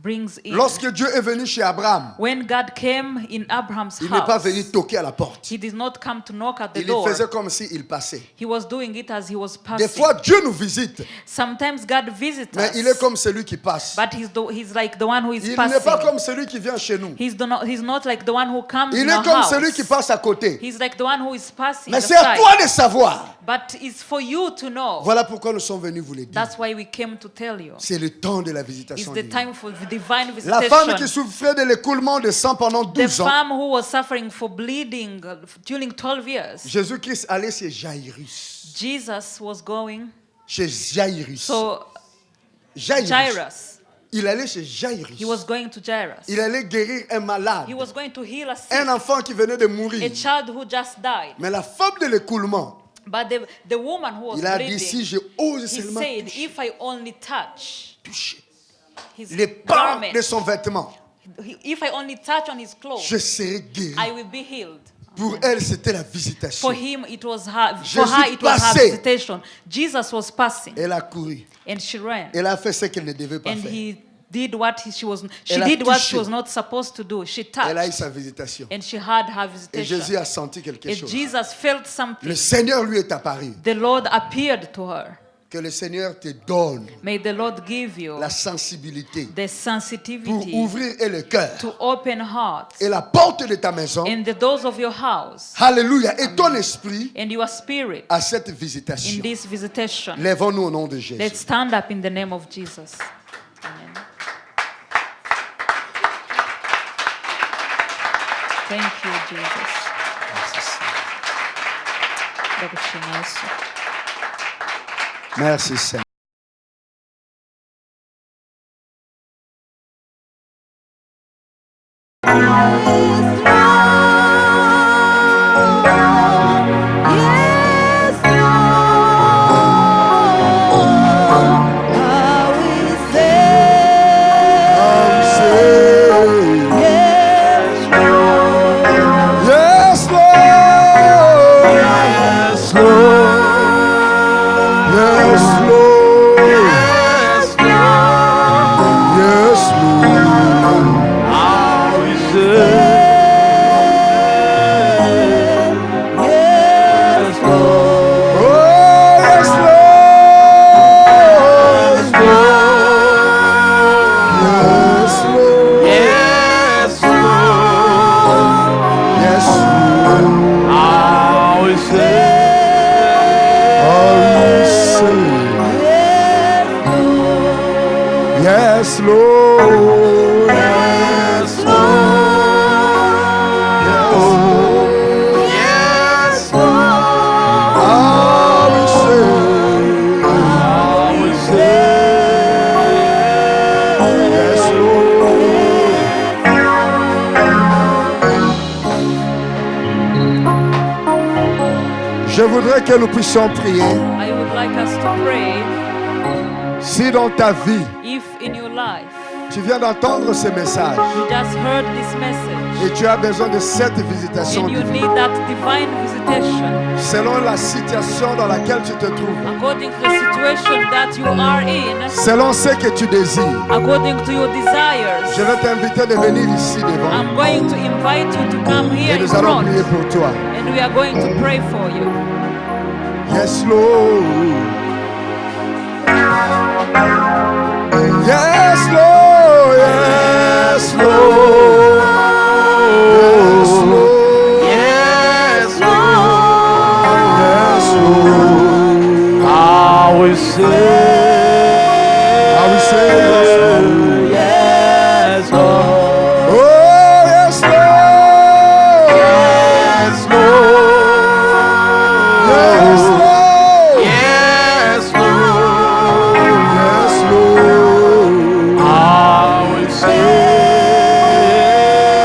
brings in. Lorsque Dieu est venu chez Abraham, When God came in Abraham's il n'est pas house, venu toquer à la porte. he did not come to knock at the Il door. faisait comme s'il passait. He was doing it as he was Des passing. fois, Dieu nous visite, Sometimes God visits mais us, il est comme celui qui passe. but he's like the one who is Il n'est pas passing. comme celui qui vient chez nous. He's not like the one who comes Il in est our comme house. celui qui passe à côté. He's like the one who is passing Mais the c'est à side. toi de savoir. But it's for you to know. Voilà pourquoi nous sommes venus vous le dire. That's why we came to tell you. C'est le temps de la It's visitation the divine. time for the divine La femme qui visitation. souffrait de l'écoulement de sang pendant The 12 ans, femme who was suffering for bleeding during 12 years, Jésus-Christ allait chez Jairus. Jesus was going. Chez Jairus. So Jairus. Jairus, Il allait chez Jairus. he was going to Jairus. Il allait guérir un malade. He was going to heal a sick, Un enfant qui venait de a mourir. child who just died. Mais la femme de l'écoulement, But the woman who was il a dit, si bleeding, je ose he seulement said, toucher, if I only touch his les pans garment, de son vêtement, if I only touch on his clothes, je serai guéri. I will be healed. Pour elle, c'était la visitation. For him, it was her. For Jésus her, it was her passait. visitation. Jesus was passing, Elle a couru. and she ran, Elle a fait ce qu'elle ne devait pas and faire. he did what she was. She Elle a did what she touché. was not supposed to do. She Elle a eu touched, sa visitation. and she had her Et Jésus visitation. a senti quelque And chose. Jesus felt something. Le Seigneur lui est apparu. The Lord appeared to her. Que le Seigneur te donne May the Lord give you la sensibilité the pour sensitivity ouvrir et le cœur to open hearts et la porte de ta maison. and the doors of your house Alléluia. Et ton esprit and your spirit à cette in visitation. this visitation. Lèvons-nous au nom de Jésus. Let's stand up in the name of Jesus. Amen. Thank you, Jesus. Ndagushimira Yesu. Merci Seigneur. Yes, Lord. Yes, Lord. Yes, Lord. Yes, Oh, yes, Lord. Yes, Lord. Yes, Yes, Lord. Yes, Lord. Yes, Lord. I will say. Yes, Lord. Je voudrais que nous puissions prier. I would like us to pray Si dans ta vie, if in your life Tu viens d'entendre ce message You just heard this message. et tu as besoin de cette visitation And you divine. need that divine visitation Selon la situation dans laquelle tu te trouves, according to the situation that you are in, selon ce que tu désires. according to your desires. Je vais t'inviter de venir ici devant I'm going to invite you to come here et in nous allons front, prier pour toi. and we are going to pray for you. Yes, Lord. Yes, Lord. Yes, Lord. Yes, Lord. Yes, Lord. Yes, Lord. I will say, I will say yes, Lord. yes, Lord. Oh, yes, Lord. Yes, Lord. Yes, Lord. Yes, Lord. Yes, Lord. I will say,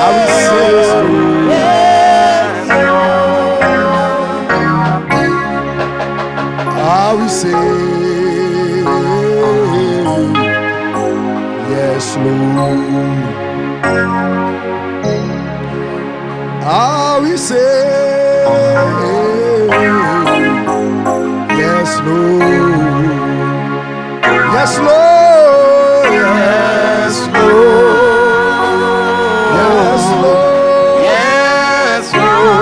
I will say yes, Lord. yes, Lord. I will say yes, Lord. I will say yes, Lord. Yes, Lord. Yes, Lord. Yes, Lord. Yes, Lord.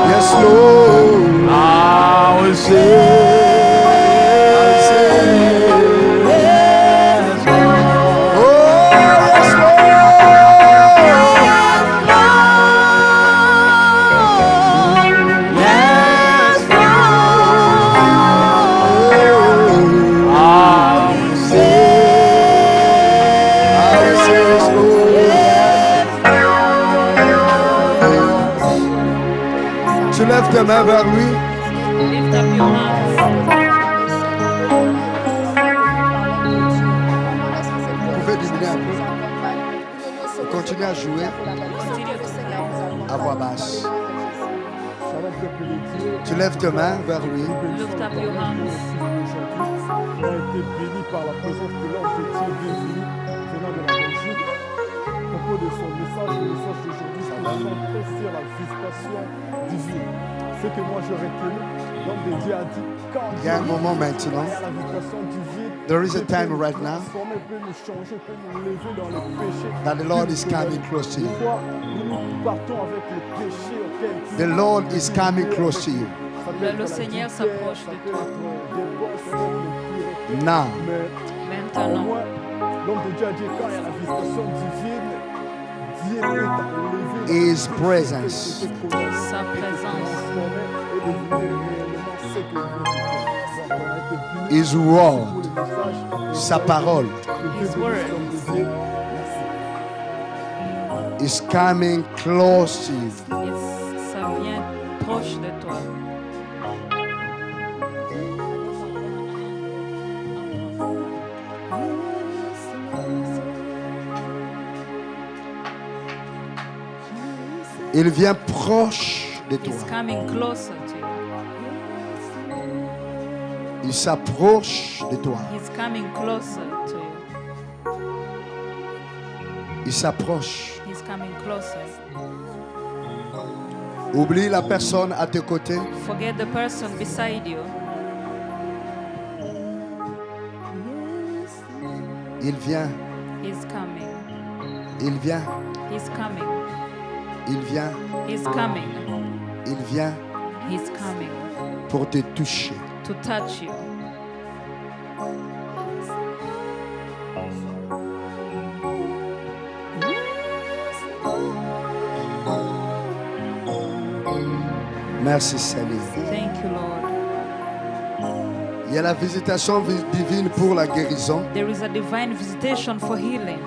Yes, Lord. I will say, yes, Lord. Oh, yes, Lord. Yes, Lord. I will say, I will say yes, Lord. Tu lèves tes mains vers lui. Lift up your hands. Vous pouvez diminuer un peu. Continuez à jouer à voix basse. Tu lèves tes mains vers lui. Lift up your hands. On a été béni par la présence de l'ange de Dieu Jésus venant de la Belgique. À propos de son message, le message d'aujourd'hui, c'est centré sur la visitation divine. Ce que moi j'aurais tenu, l'homme de Dieu a dit, quand Il y a un moment maintenant. il y a la visitation divine, There is a Dieu peut time nous right now transformer, peut nous changer, peut nous lever dans le péché. that the Lord is coming close to you. Des fois, nous partons avec le péché auquel The Lord is coming close to you. ça peut être Le la Seigneur adultère, s'approche ça de peut toi. être des bols, ça peut être le pureté. Now, Mais au Maintenant, moins, l'homme de Dieu a dit quand il y a la visitation divine, Dieu peut t'enlever His presence, sa présence, His word, sa parole His word is coming close to you. ça vient proche de toi. Il vient proche de toi. He's coming closer to you. Il s'approche de toi. He's coming closer to you. Il s'approche. He's coming closer. Oublie la personne à tes côtés. Forget the person beside you. Il vient. He's coming. Il vient. He's coming. Il vient. He's coming. Il vient He's coming pour te toucher. to touch you. Merci Seigneur. Thank you, Lord. Il y a la visitation divine pour la guérison. There is a divine visitation for healing.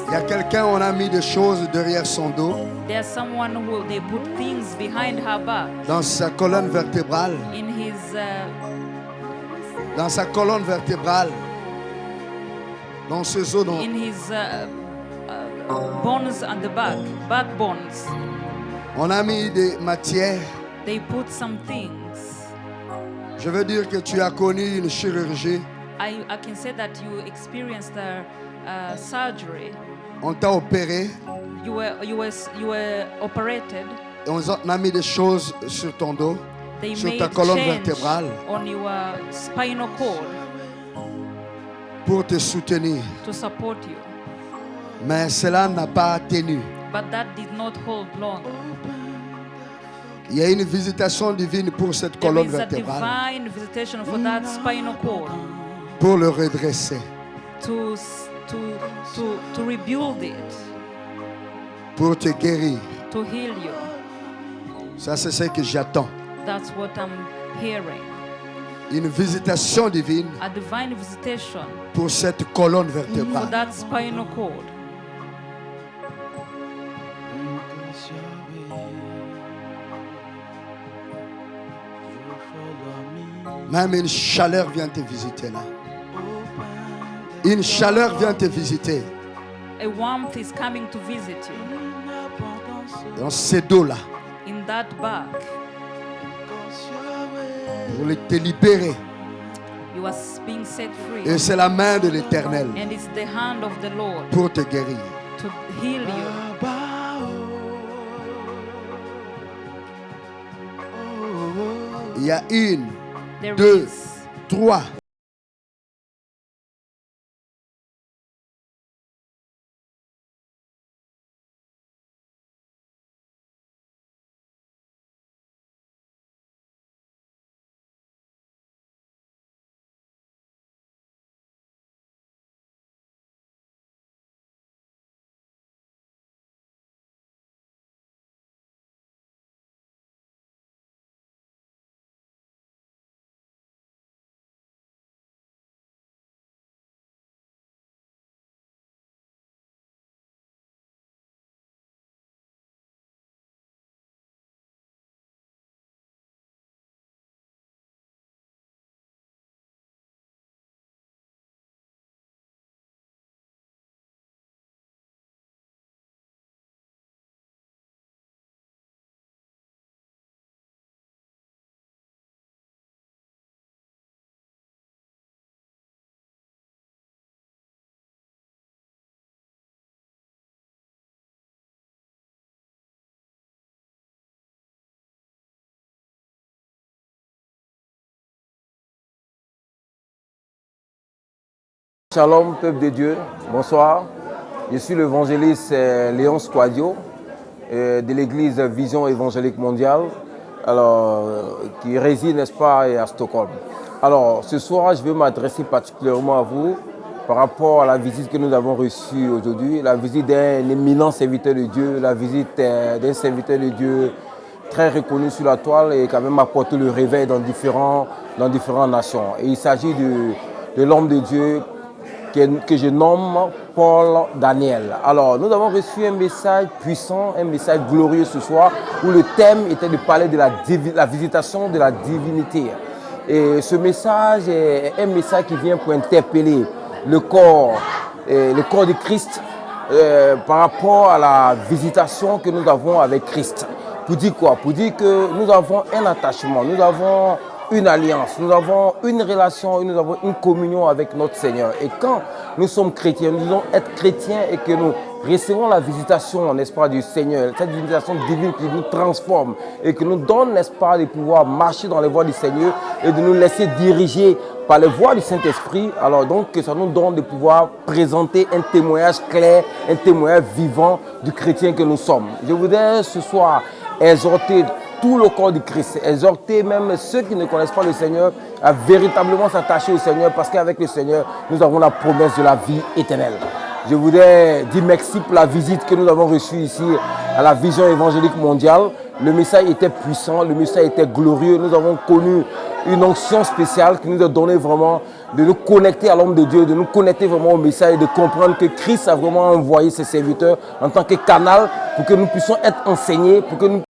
Il y a quelqu'un, on a mis des choses derrière son dos, There's someone who they put things behind her back dans sa colonne vertébrale. in his Dans sa colonne vertébrale. Dans ce zone. bones on the backbones. On a mis des matières. They put some things. Je veux dire que tu as connu une chirurgie. I can say that you experienced the surgery. On t'a opéré You were operated. et on a mis des choses sur ton dos, They sur made ta colonne change vertébrale on your spinal cord pour te soutenir. to support you. Mais cela n'a pas tenu. But that did not hold long. Il y a une visitation divine pour cette There colonne is a vertébrale, divine visitation for that spinal cord pour le redresser, to rebuild it, pour te guérir. to heal you. Ça, c'est ce que j'attends. That's what I'm hearing. Une visitation divine A divine visitation pour cette colonne for vertébrale. that spinal cord. Même une chaleur vient te visiter là. Une chaleur vient te visiter. A warmth is coming to visit you Dans ces dos-là, in that back. pour te libérer. You are being set free. Et c'est la main de l'Éternel And it's the hand of the Lord pour te guérir. to heal you. Il y a une, There deux, is 3. Shalom, peuple de Dieu, bonsoir. Je suis l'évangéliste Léon Squadio de l'église Vision Évangélique Mondiale, qui réside, n'est-ce pas, à Stockholm. Alors, ce soir, je vais m'adresser particulièrement à vous par rapport à la visite que nous avons reçue aujourd'hui, la visite d'un éminent serviteur de Dieu, la visite d'un serviteur de Dieu très reconnu sur la toile et quand même apporté le réveil dans différentes nations. Et il s'agit de l'homme de Dieu que je nomme Paul Daniel. Alors, nous avons reçu un message puissant, un message glorieux ce soir, où le thème était de parler de la visitation de la divinité. Et ce message est un message qui vient pour interpeller le corps de Christ par rapport à la visitation que nous avons avec Christ. Pour dire quoi? Pour dire que nous avons un attachement, nous avons une alliance, nous avons une relation, nous avons une communion avec notre Seigneur. Et quand nous sommes chrétiens, nous devons être chrétiens et que nous recevons la visitation, n'est-ce pas, du Seigneur, cette visitation divine qui nous transforme et qui nous donne, n'est-ce pas, de pouvoir marcher dans les voies du Seigneur et de nous laisser diriger par les voies du Saint-Esprit. Alors donc que ça nous donne de pouvoir présenter un témoignage clair, un témoignage vivant du chrétien que nous sommes. Je voudrais ce soir exhorter tout le corps de Christ, exhorter même ceux qui ne connaissent pas le Seigneur à véritablement s'attacher au Seigneur, parce qu'avec le Seigneur, nous avons la promesse de la vie éternelle. Je voudrais dire merci pour la visite que nous avons reçue ici à la Vision Évangélique Mondiale. Le message était puissant, le message était glorieux. Nous avons connu une onction spéciale qui nous a donné vraiment de nous connecter à l'homme de Dieu, de nous connecter vraiment au message et de comprendre que Christ a vraiment envoyé ses serviteurs en tant que canal pour que nous puissions être enseignés, pour que nous